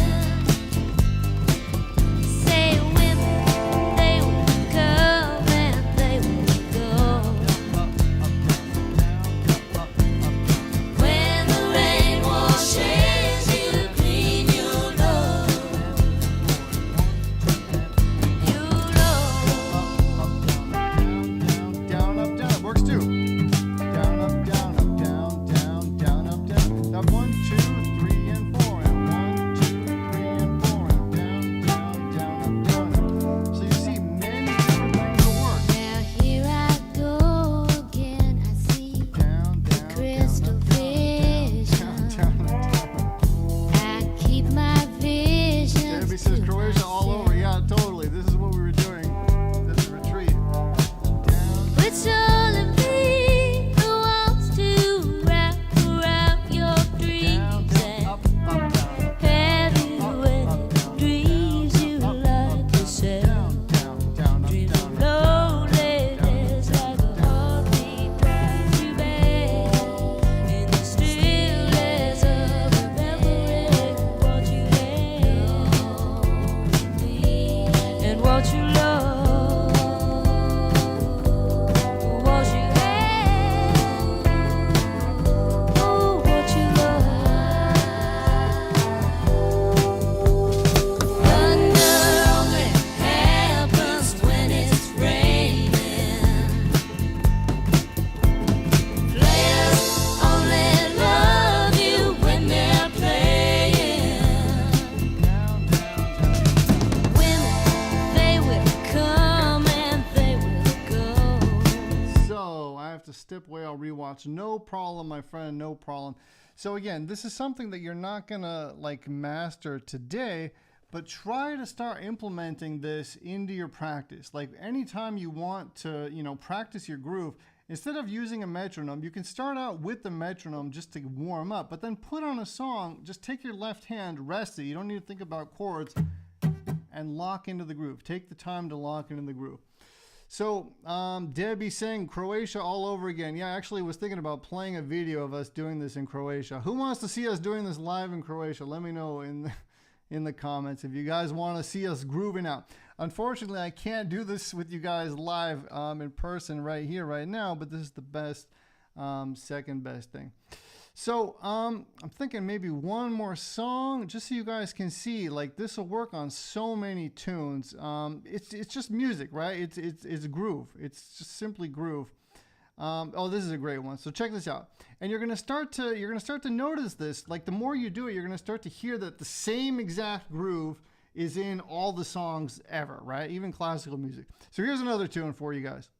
Say women, they will come and they will go. When the rain washes you clean, you know. You know. Down, up, down. Works too. Down, up, down, up, down, down, down, up, down. Now 1, 2, 3, and 4. And 1, 2, 3, and 4. And down, down, down, up, down, up. So you see many different things will work. Now here I go again. I see Down, down, crystal down, vision. down, down. I keep my visions. Debbie says to Croatia all over. Yeah, totally. This is what we were doing at the retreat. Down. It's only me who wants to wrap around your Down, dreams down, and up, down. have you in the dreams you like yourself. Down, down, down, up, Dreams down. of loneliness like a heartbeat drives you mad. In the stillness of remembering what you had and what you love. What you had, oh, what you love. Thunder only happens when it's raining. Players only love you when they're playing. Women, they will come and they will go. So I have to step away. I'll rewatch. No problem, my friend. No problem. So again, this is something that you're not gonna like master today, but try to start implementing this into your practice. Like anytime you want to, you know, practice your groove, instead of using a metronome, you can start out with the metronome just to warm up, but then put on a song, just take your left hand, rest it. You don't need to think about chords, and lock into the groove. Take the time to lock into the groove. So Debbie saying Croatia all over again. Yeah, I actually was thinking about playing a video of us doing this in Croatia. Who wants to see us doing this live in Croatia? Let me know in the comments if you guys want to see us grooving out. Unfortunately, I can't do this with you guys live in person right here, right now, but this is the best, second best thing. So I'm thinking maybe one more song, just so you guys can see. Like this will work on so many tunes. It's just music, right? It's groove. It's just simply groove. Oh, this is a great one. So check this out. And you're gonna start to notice this. Like the more you do it, you're gonna start to hear that the same exact groove is in all the songs ever, right? Even classical music. So here's another tune for you guys.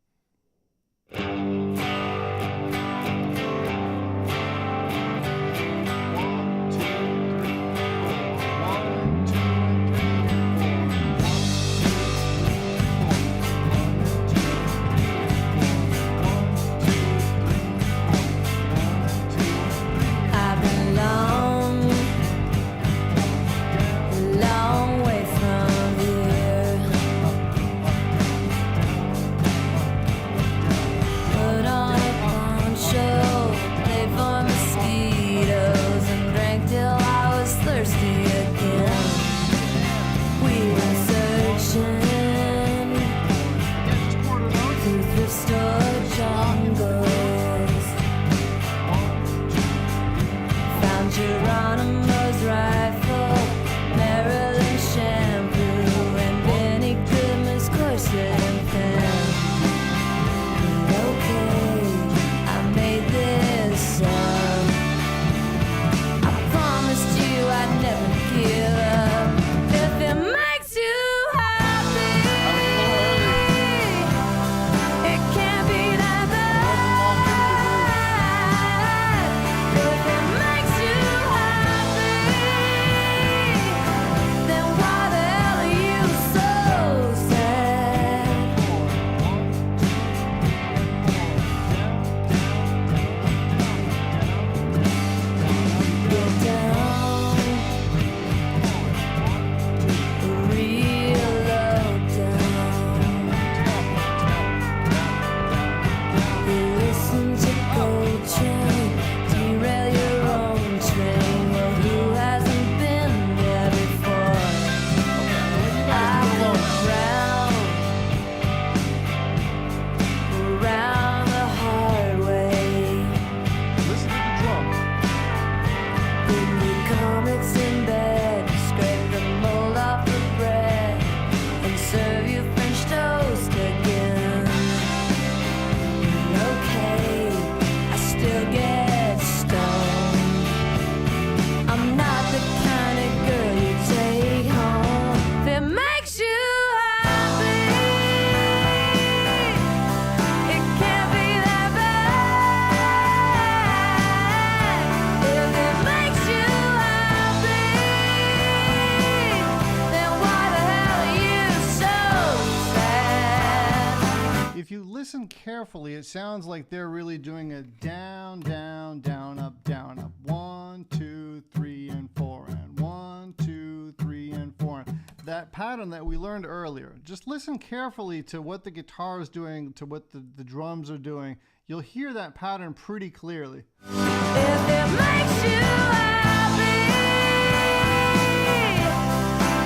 Listen carefully, it sounds like they're really doing a down, down, down, up, down, up. 1, 2, 3, and 4, and 1, 2, 3, and 4. That pattern that we learned earlier. Just listen carefully to what the guitar is doing, to what the drums are doing. You'll hear that pattern pretty clearly. If it makes you happy,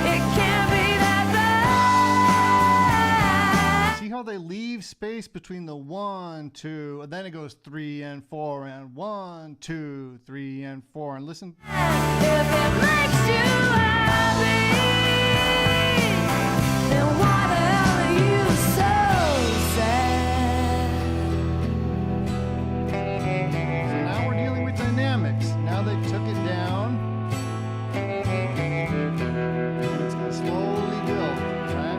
it can't be that bad. See how they leave space between the 1, 2, and then it goes 3 and 4, and 1, 2, 3, and 4. And listen. If it makes you happy, then why the hell are you so sad? So now we're dealing with dynamics. Now they took it down. It's going to slowly build, right?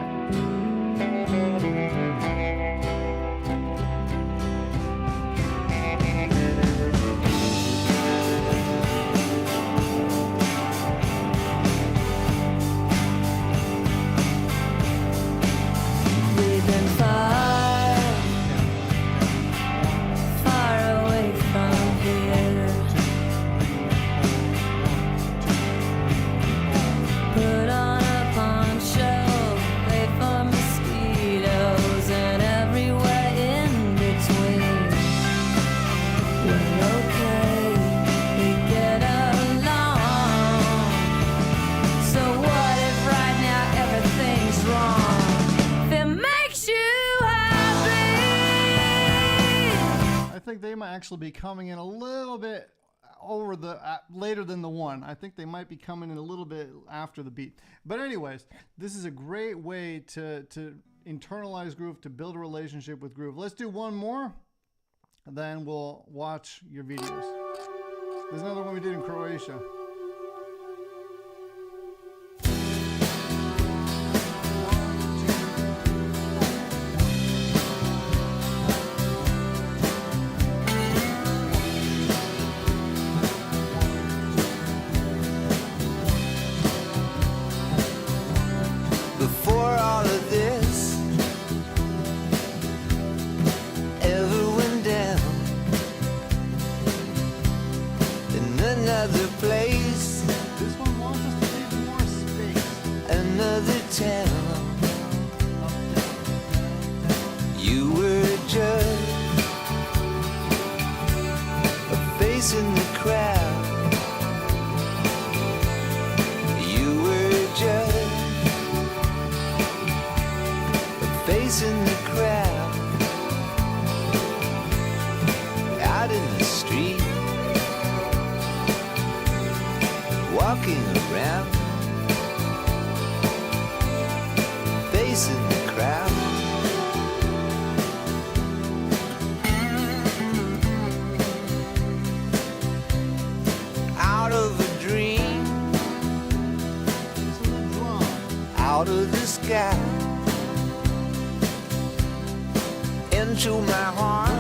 We've been far, far away from here. Put on a poncho, wait for mosquitoes, and everywhere in between. We're okay, we get along. So what if right now everything's wrong? If it makes you happy. I think they might actually be coming in a little bit over the later than the 1. I think they might be coming in a little bit after the beat. But anyways, this is a great way to internalize groove, to build a relationship with groove. Let's do one more, then we'll watch your videos. There's another one we did in Croatia. Before all of this ever went down, in another place, This one wants us to leave more space. another town, you were just a face in the crowd. You were just face in the crowd, out in the street, walking around, facing the crowd. Out of a dream, out of the sky, into my heart,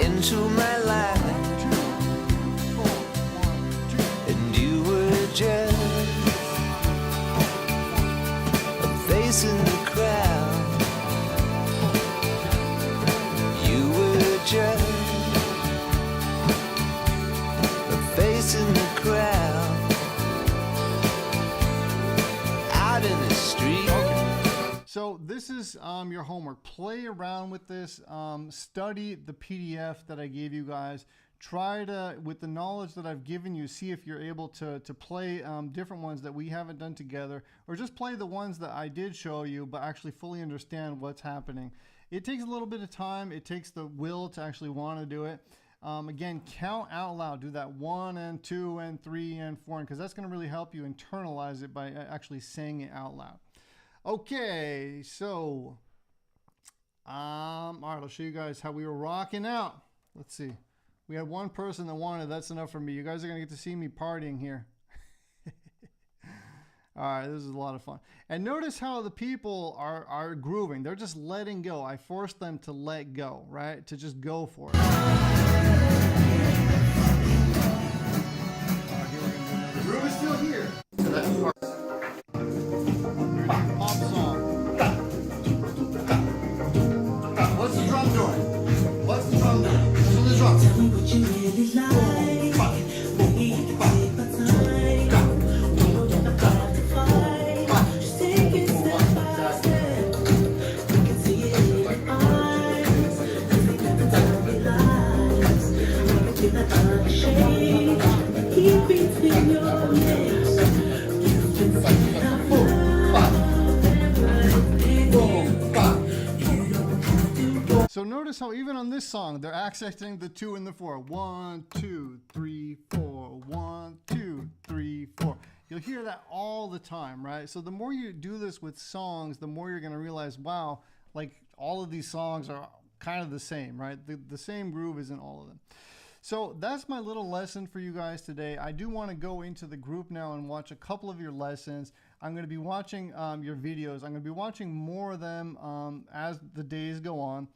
into my life, and you were just a face in the crowd. You were just a face in the crowd, out in the street. So this is your homework. Play around with this. Study the PDF that I gave you guys. Try to, with the knowledge that I've given you, see if you're able to play different ones that we haven't done together, or just play the ones that I did show you, but actually fully understand what's happening. It takes a little bit of time. It takes the will to actually want to do it. Again, count out loud. Do that 1 and 2 and 3 and 4, because that's going to really help you internalize it by actually saying it out loud. Okay, so all right, I'll show you guys how we were rocking out. Let's see. We had one person that wanted. That's enough for me. You guys are gonna get to see me partying here. All right, this is a lot of fun. And notice how the people are grooving. They're just letting go. I forced them to let go, right? To just go for it. All right, here we're gonna do another. The groove is still here. So that's part. Pop song. What's the drum doing? What's the drum doing? Listen to the drum. Tell me what you really like. We can take my time. We don't have to fight. Just take it step by step. We can see it in your eyes. Cause we got the time we lies. We can feel that unashamed. Keep between your legs. You've been singing out loud. So notice how even on this song, they're accenting the 2 and the 4. 1, 2, 3, 4. 1, 2, 3, 4. You'll hear that all the time, right? So the more you do this with songs, the more you're going to realize, wow, like all of these songs are kind of the same, right? The same groove is in all of them. So that's my little lesson for you guys today. I do want to go into the group now and watch a couple of your lessons. I'm going to be watching your videos. I'm going to be watching more of them as the days go on.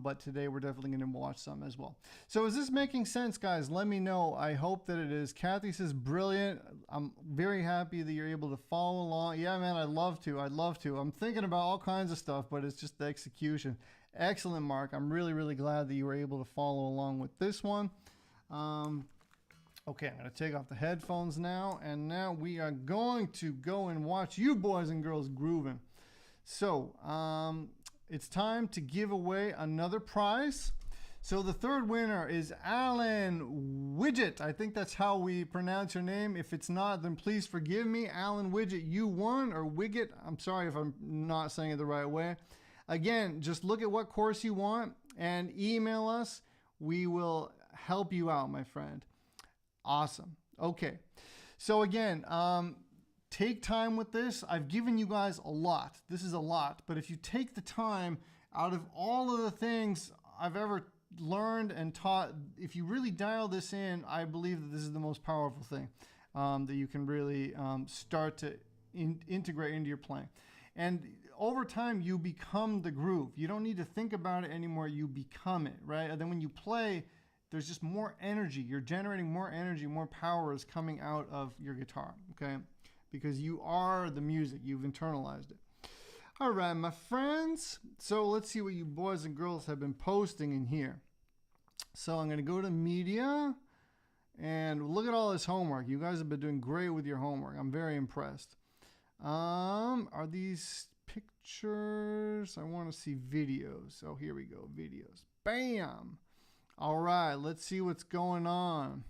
But today we're definitely going to watch some as well. So is this making sense, guys? Let me know. I hope that it is. Kathy says, brilliant. I'm very happy that you're able to follow along. Yeah, man, I'd love to. I'd love to. I'm thinking about all kinds of stuff, but it's just the execution. Excellent, Mark. I'm really, really glad that you were able to follow along with this one. Okay, I'm going to take off the headphones now, and now we are going to go and watch you boys and girls grooving. So, it's time to give away another prize. So the third winner is Alan Widget. I think that's how we pronounce your name. If it's not, then please forgive me. Alan Widget, you won, or Wiggett. I'm sorry if I'm not saying it the right way. Again, just look at what course you want and email us we will help you out, my friend. Awesome. Okay. So again, take time with this. I've given you guys a lot. This is a lot. But if you take the time out of all of the things I've ever learned and taught, if you really dial this in, I believe that this is the most powerful thing that you can really start to integrate into your playing. And over time, you become the groove. You don't need to think about it anymore. You become it, right? And then when you play, there's just more energy. You're generating more energy, more power is coming out of your guitar, okay? Because you are the music. You've internalized it. All right, my friends. So let's see what you boys and girls have been posting in here. So I'm going to go to media and look at all this homework. You guys have been doing great with your homework. I'm very impressed. Are these pictures? I want to see videos. Oh, here we go. Videos. Bam. All right, let's see what's going on.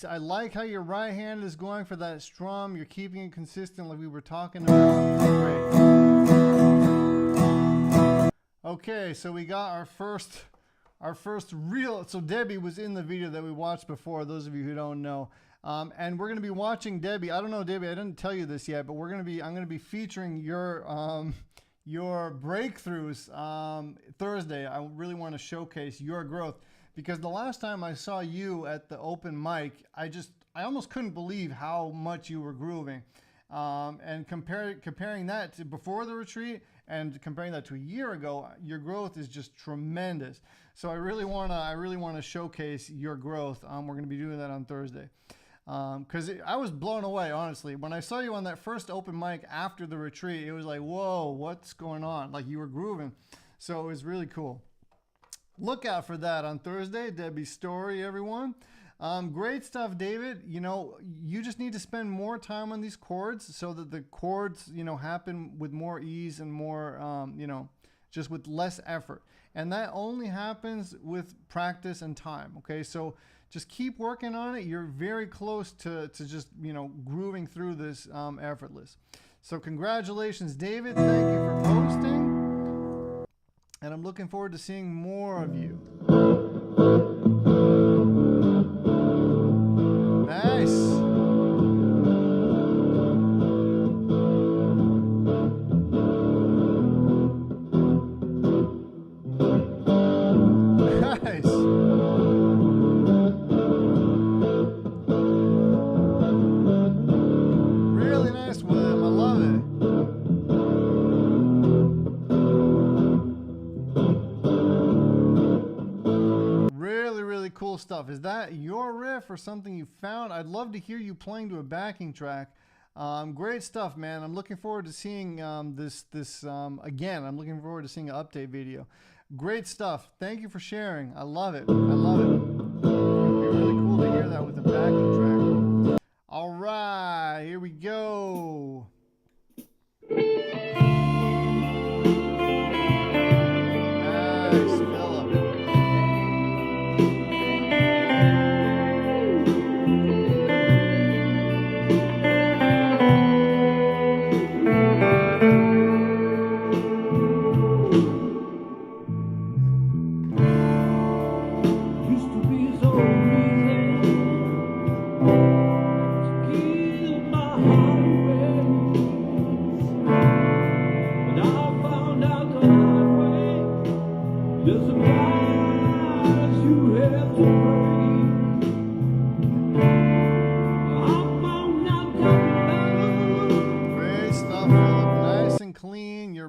I like how your right hand is going for that strum. You're keeping it consistent like we were talking about. Great. Okay, so we got our first real. So Debbie was in the video that we watched before, those of you who don't know. And we're going to be watching Debbie. I don't know, Debbie, I didn't tell you this yet, but I'm going to be featuring your breakthroughs Thursday. I really want to showcase your growth. Because the last time I saw you at the open mic, I almost couldn't believe how much you were grooving. And comparing that to before the retreat and comparing that to a year ago, your growth is just tremendous. So I really wanna showcase your growth. We're gonna be doing that on Thursday. Because I was blown away, honestly. When I saw you on that first open mic after the retreat, it was like, whoa, what's going on? Like you were grooving. So it was really cool. Look out for that on Thursday, Debbie's story, everyone. Great stuff, David. You know, you just need to spend more time on these chords so that the chords, you know, happen with more ease and more, you know, just with less effort. And that only happens with practice and time, okay? So just keep working on it. You're very close to just, you know, grooving through this effortless. So congratulations, David. Thank you for posting. And I'm looking forward to seeing more of you. Nice. Nice. Really nice, William. I love it. Really cool stuff. Is that your riff or something you found? I'd love to hear you playing to a backing track. Great stuff, man. I'm looking forward to seeing this again. I'm looking forward to seeing an update video. Great stuff. Thank you for sharing. I love it. I love it. It'd be really cool to hear that with the backing track. All right, here we go. Nice, Philip.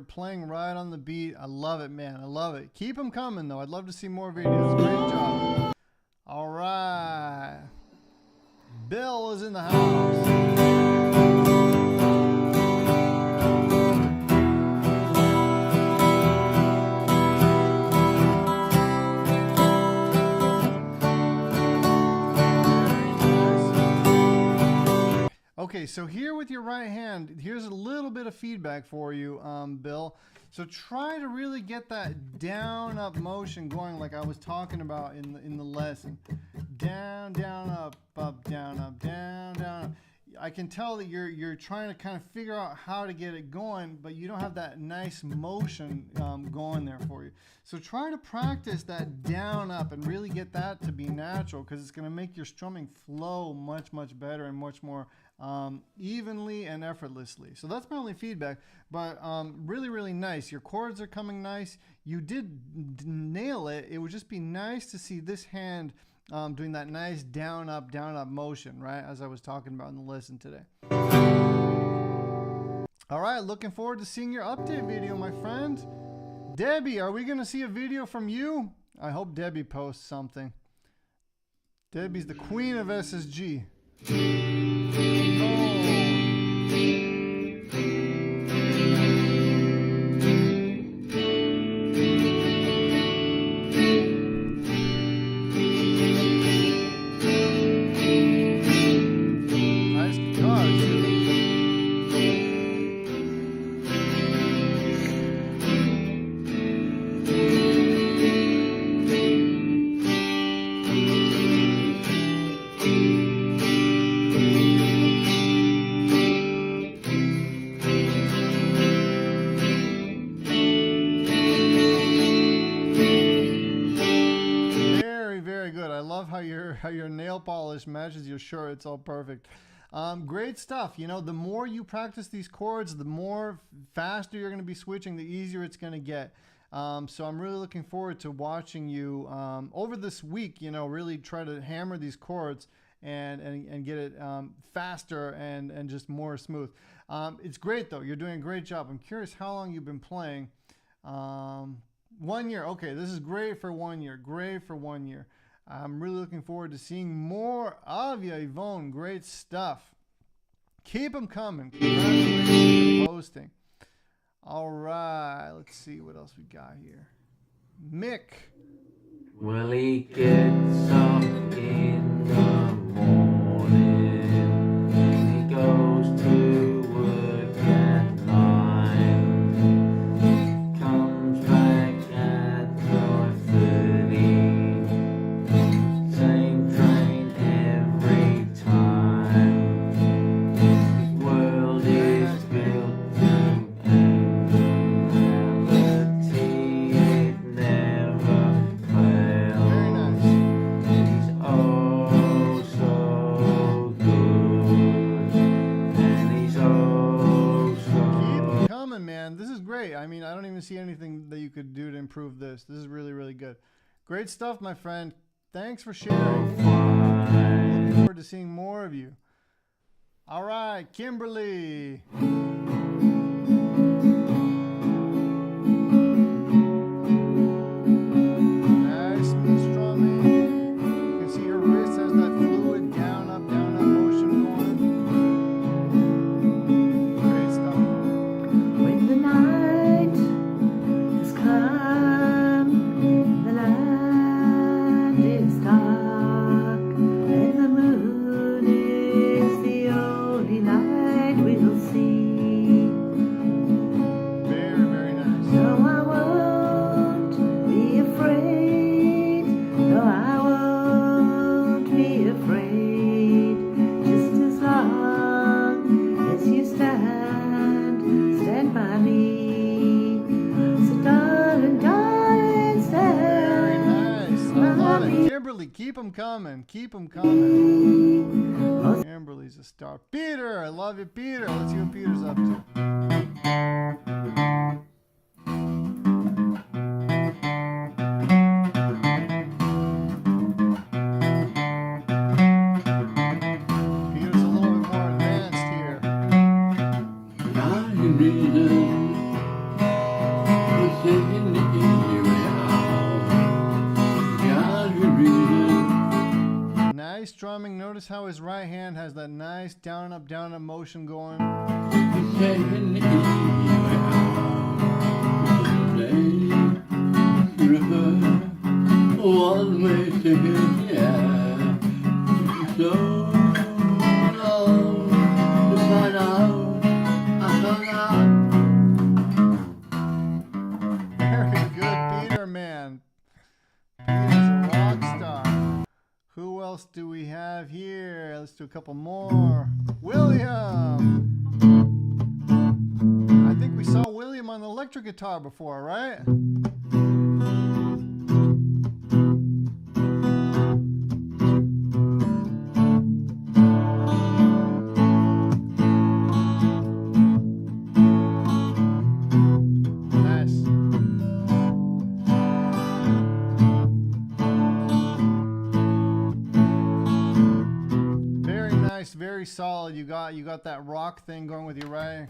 Playing right on the beat. I love it, man. I love it. Keep them coming, though. I'd love to see more videos. Great job. All right. Bill is in the house. so here with your right hand, here's a little bit of feedback for you, Bill. So try to really get that down up motion going like I was talking about in the lesson. Down, down, up, down, up, down, down, up. I can tell that you're trying to kind of figure out how to get it going, but you don't have that nice motion going there for you. So try to practice that down up and really get that to be natural, because it's going to make your strumming flow much, much better and much more evenly and effortlessly. So that's my only feedback, but really, really nice. Your chords are coming nice. You did nail it. It would just be nice to see this hand doing that nice down up motion, right, as I was talking about in the lesson today. All right, looking forward to seeing your update video, my friend. Debbie, are we going to see a video from you? I hope Debbie posts something. Debbie's the queen of SSG. How your nail polish matches your shirt. It's all perfect. Great stuff. You know, the more you practice these chords, the more faster you're going to be switching, the easier it's going to get. So I'm really looking forward to watching you over this week, you know, really try to hammer these chords and get it faster and just more smooth. It's great, though. You're doing a great job. I'm curious how long you've been playing. 1 year. Okay, this is great for 1 year. Great for 1 year. I'm really looking forward to seeing more of you, Yvonne. Great stuff. Keep them coming. Congratulations for posting. All right. Let's see what else we got here. Mick. Well, he gets up in the morning. He goes to work at 9. Comes back at 5:30. I mean, I don't even see anything that you could do to improve this. This is really, really good. Great stuff, my friend. Thanks for sharing. Looking forward to seeing more of you. All right, Kimberly. Nice smooth strumming. You can see her wrist has that fluid down, up motion going. Great stuff. When the night has come, the land is dark, and the moon is the only light we'll see. Very, very nice. So I won't be afraid. No, I won't be afraid. Just as long as you stand by me. So darling, darling, stand. Very nice. I love it. Kimberly, keep them coming. Keep them coming. Kimberly's a star. Peter, I love you, Peter. Let's see what Peter's up to. Peter's a little bit more advanced here. Nice strumming. Notice how his right hand has that nice down up motion going. One way ticket, yeah. So long to else do we have here? Let's do a couple more. William. I think we saw William on the electric guitar before, right? Very solid. You got that rock thing going with you, right?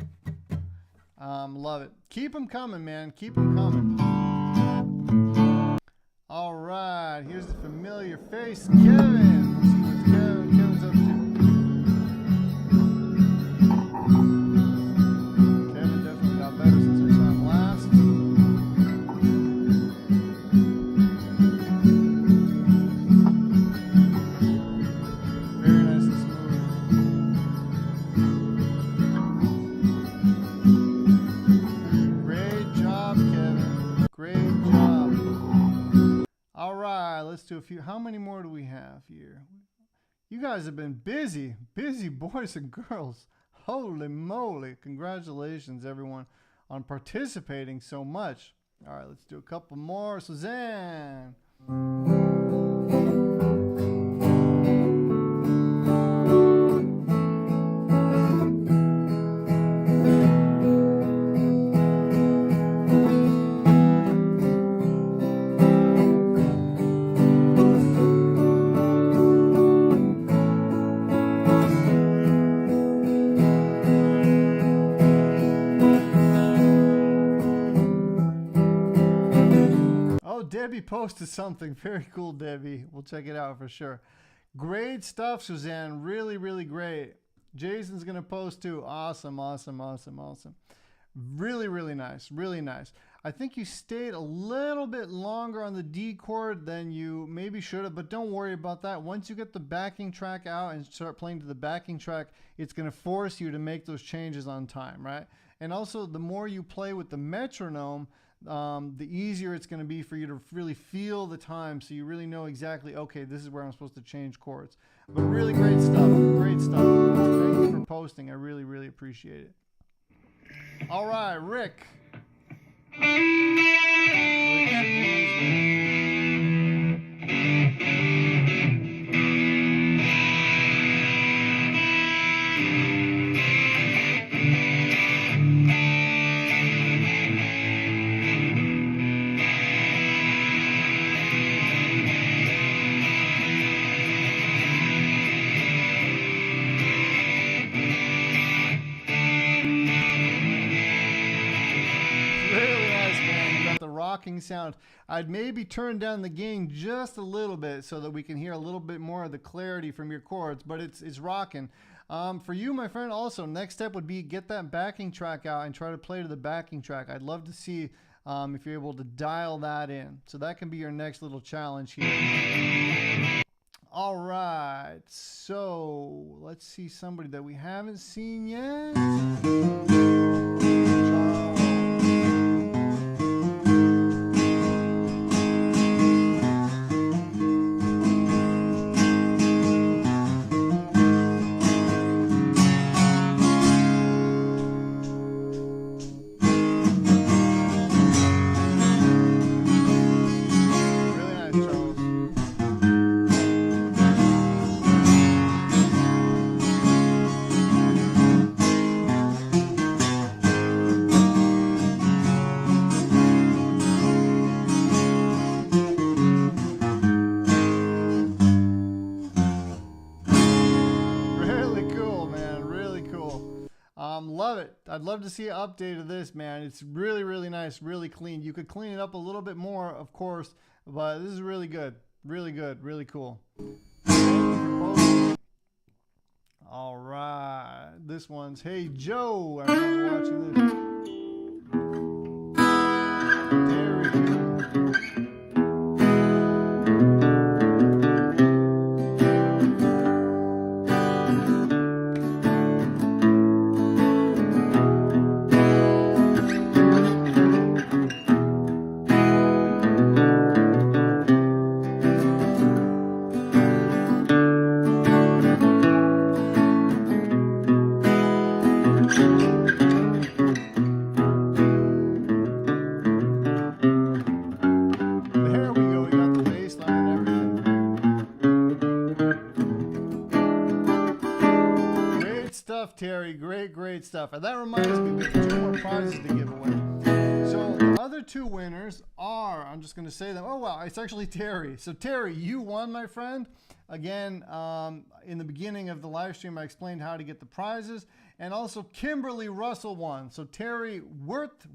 Love it. Keep them coming, man. Keep them coming. All right, here's the familiar face, Kevin. Let's see what Kevin's up to. Kevin definitely got better since we saw him last. Very nice and smooth. Great job, Kevin. Great job. All right, let's do a few. How many more do we have here? You guys have been busy boys and girls. Holy moly. Congratulations, everyone, on participating so much. All right, let's do a couple more. Suzanne. Debbie posted something very cool. Debbie, we'll check it out for sure. Great stuff, Suzanne. Really great. Jason's gonna post too. Awesome. Really nice. I think you stayed a little bit longer on the D chord than you maybe should have, but don't worry about that. Once you get the backing track out and start playing to the backing track, it's gonna force you to make those changes on time, right? And also, the more you play with the metronome, the easier it's going to be for you to really feel the time, so you really know exactly, okay, this is where I'm supposed to change chords. But really great stuff. Thank you for posting. I really appreciate it. All right, Rick. Rocking sound. I'd maybe turn down the gain just a little bit so that we can hear a little bit more of the clarity from your chords, but it's rocking. For you, my friend, also, next step would be get that backing track out and try to play to the backing track. I'd love to see if you're able to dial that in. So that can be your next little challenge here. All right, so let's see somebody that we haven't seen yet. Love it. I'd love to see an update of this, man. It's really nice, really clean. You could clean it up a little bit more, of course, but this is really good, really cool. All right, this one's Hey Joe. I remember watching this. There we go. Great stuff. And that reminds me, we have 2 more prizes to give away. So the other 2 winners are, I'm just going to say them. Oh, wow, it's actually Terry. So Terry, you won, my friend. Again, in the beginning of the live stream, I explained how to get the prizes. And also Kimberly Russell won. So Terry Wirth,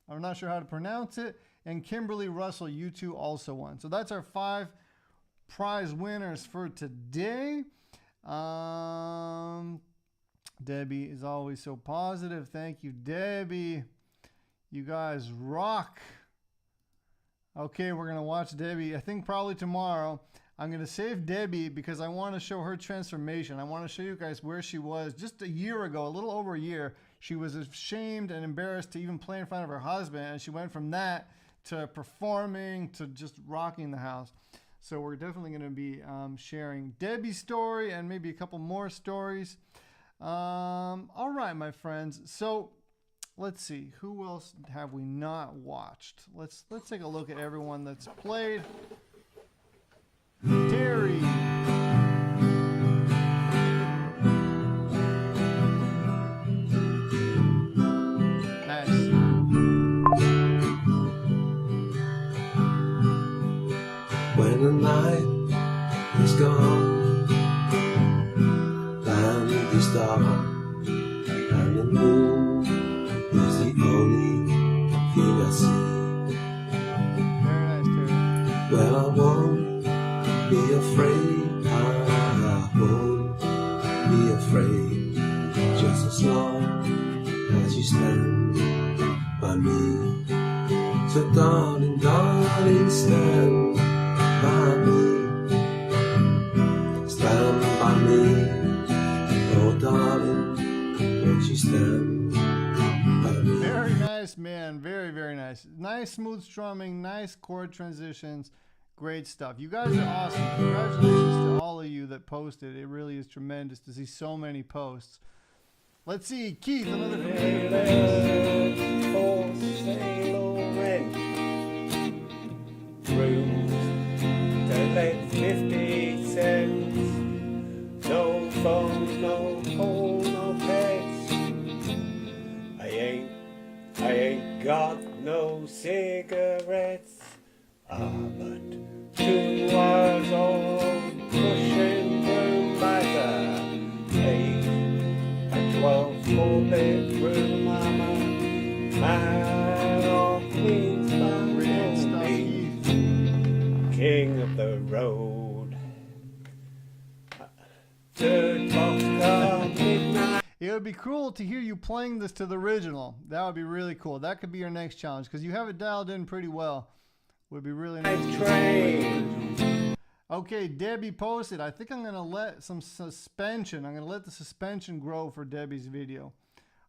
I'm not sure how to pronounce it, and Kimberly Russell, you 2 also won. So that's our 5 prize winners for today. Debbie is always so positive. Thank you, Debbie. You guys rock. Okay, we're going to watch Debbie, I think probably tomorrow. I'm going to save Debbie because I want to show her transformation. I want to show you guys where she was just a year ago, a little over a year. She was ashamed and embarrassed to even play in front of her husband, and she went from that to performing to just rocking the house. So we're definitely going to be sharing Debbie's story and maybe a couple more stories. All right, my friends. So let's see, who else have we not watched? Let's take a look at everyone that's played. Terry. Nice. When the night is gone, and the star and the moon is the only thing I see. Very nice, Terry. Well, I won't be afraid, I won't be afraid, just as long as you stand by me. So darling, darling, stand by me, stand by me, oh darling, won't you stand by me? Very nice, man. Very, very nice. Nice smooth strumming, nice chord transitions. Great stuff. You guys are awesome. Congratulations to all of you that posted. It really is tremendous to see so many posts. Let's see, Keith, another from Keith. For sale or rent, rooms to let 50 cents, no phones, no call, no pets. I ain't got no cigarettes. But 2 hours on cushion room batter, 8 and 12 4-bedroom mama, man of Queen's Great stuff, Keith, Keith. king of the road. 3rd boxcar midnight. It would be cool to hear you playing this to the original. That would be really cool. That could be your next challenge because you have it dialed in pretty well. Would be really nice. to Train. Okay, Debbie posted. I think I'm going to let some suspension. I'm going to let the suspension grow for Debbie's video.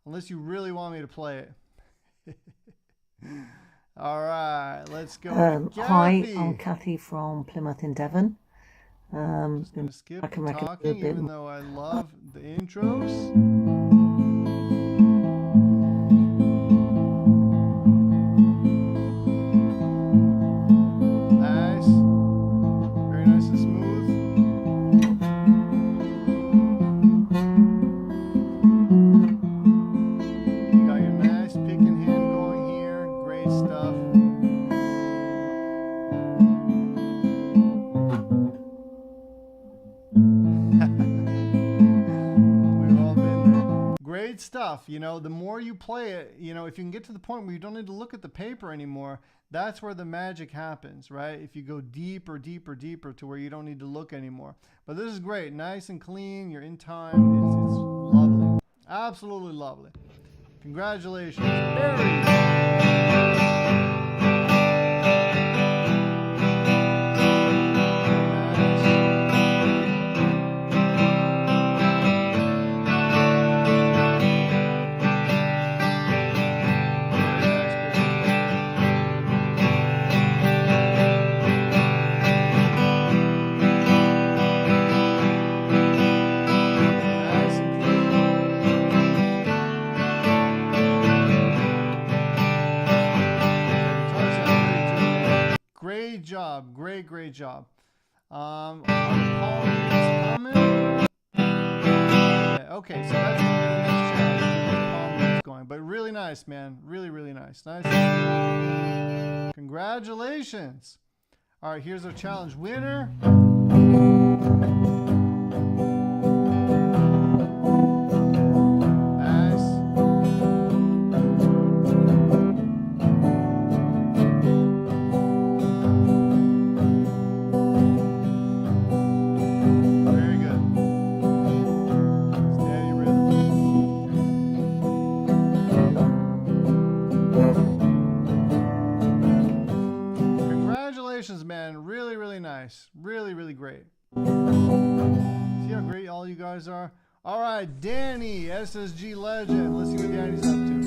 Unless you really want me to play it. All right, let's go. Hi, Kathy. I'm Kathy from Plymouth in Devon. Just going to skip I can the recommend talking, a bit even more. though I love the intros. Nice. Very nice and smooth. You got your nice picking hand going here. Great stuff. We've all been there. Great stuff. You know, the more you play it, you know, if you can get to the point where you don't need to look at the paper anymore, that's where the magic happens, right? If you go deeper, deeper, deeper to where you don't need to look anymore. But this is great. Nice and clean. You're in time. It's lovely. Absolutely lovely. Congratulations, Barry. Great job. Great job. Are the palm reads coming? Yeah, okay, so that's the next challenge. going. But really nice, man. Really, really nice. Nice. Congratulations. All right, here's our challenge winner. Man, really, really nice. Really, really great. See how great all you guys are? All right, Danny, SSG legend. Let's see what Danny's up to.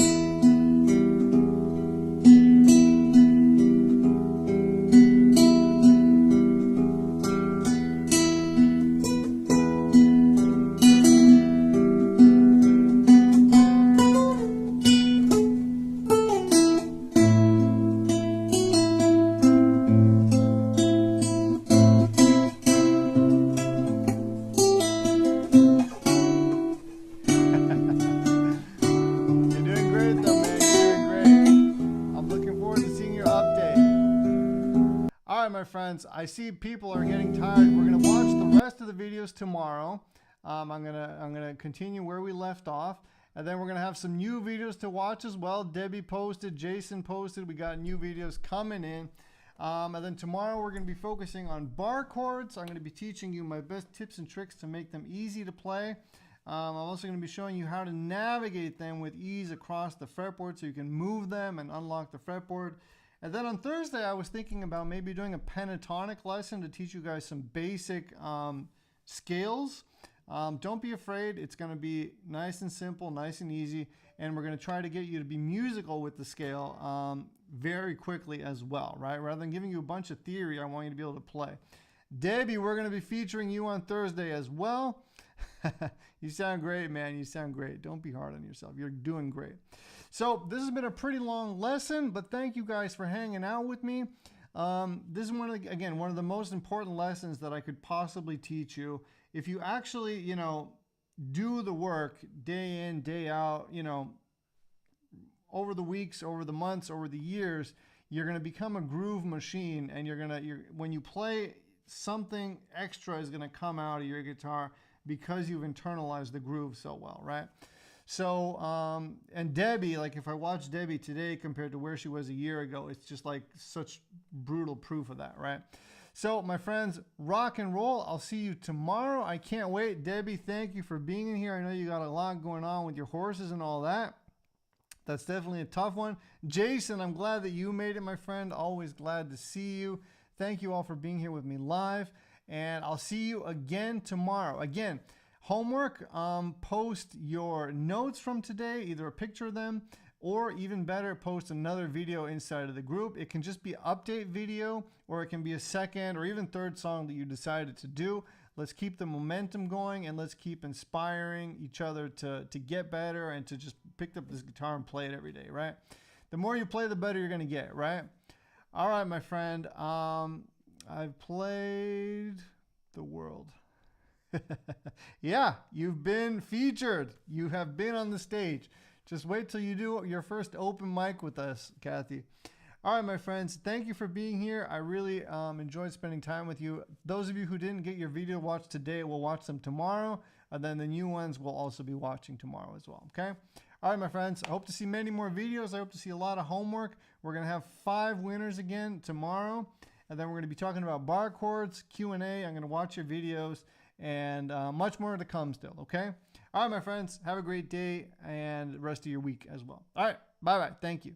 My friends, I see people are getting tired. We're gonna watch the rest of the videos tomorrow. I'm gonna continue where we left off, and then we're gonna have some new videos to watch as well. Debbie posted, Jason posted. We got new videos coming in, and then tomorrow we're gonna be focusing on bar chords. I'm gonna be teaching you my best tips and tricks to make them easy to play. I'm also going to be showing you how to navigate them with ease across the fretboard so you can move them and unlock the fretboard. And then on Thursday, I was thinking about maybe doing a pentatonic lesson to teach you guys some basic scales. Don't be afraid. It's going to be nice and simple, nice and easy. And we're going to try to get you to be musical with the scale very quickly as well, right? Rather than giving you a bunch of theory, I want you to be able to play. Debbie, we're going to be featuring you on Thursday as well. You sound great, man. You sound great. Don't be hard on yourself. You're doing great. So this has been a pretty long lesson, but thank you guys for hanging out with me. This is one of the most important lessons that I could possibly teach you. If you actually, do the work day in, day out, over the weeks, over the months, over the years, you're going to become a groove machine, and when you play, something extra is going to come out of your guitar because you've internalized the groove so well, right? So, and Debbie, like if I watch Debbie today compared to where she was a year ago, it's just like such brutal proof of that, right? So my friends, rock and roll. I'll see you tomorrow. I can't wait. Debbie, thank you for being in here. I know you got a lot going on with your horses and all that. That's definitely a tough one. Jason, I'm glad that you made it, my friend. Always glad to see you. Thank you all for being here with me live. And I'll see you again tomorrow. Again, homework, post your notes from today, either a picture of them, or even better, post another video inside of the group. It can just be an update video, or it can be a second or even third song that you decided to do. Let's keep the momentum going, and let's keep inspiring each other to get better and to just pick up this guitar and play it every day, right? The more you play, the better you're going to get, right? All right, my friend. I've played the world. Yeah, you've been featured. You have been on the stage. Just wait till you do your first open mic with us, Kathy. All right, my friends, thank you for being here. I really enjoyed spending time with you. Those of you who didn't get your video watched today will watch them tomorrow, and then the new ones will also be watching tomorrow as well, okay? All right, my friends, I hope to see many more videos. I hope to see a lot of homework. We're going to have 5 winners again tomorrow, and then we're going to be talking about bar chords, Q&A. I'm going to watch your videos, and much more to come still, okay? All right, my friends, have a great day and the rest of your week as well. All right, bye-bye. Thank you.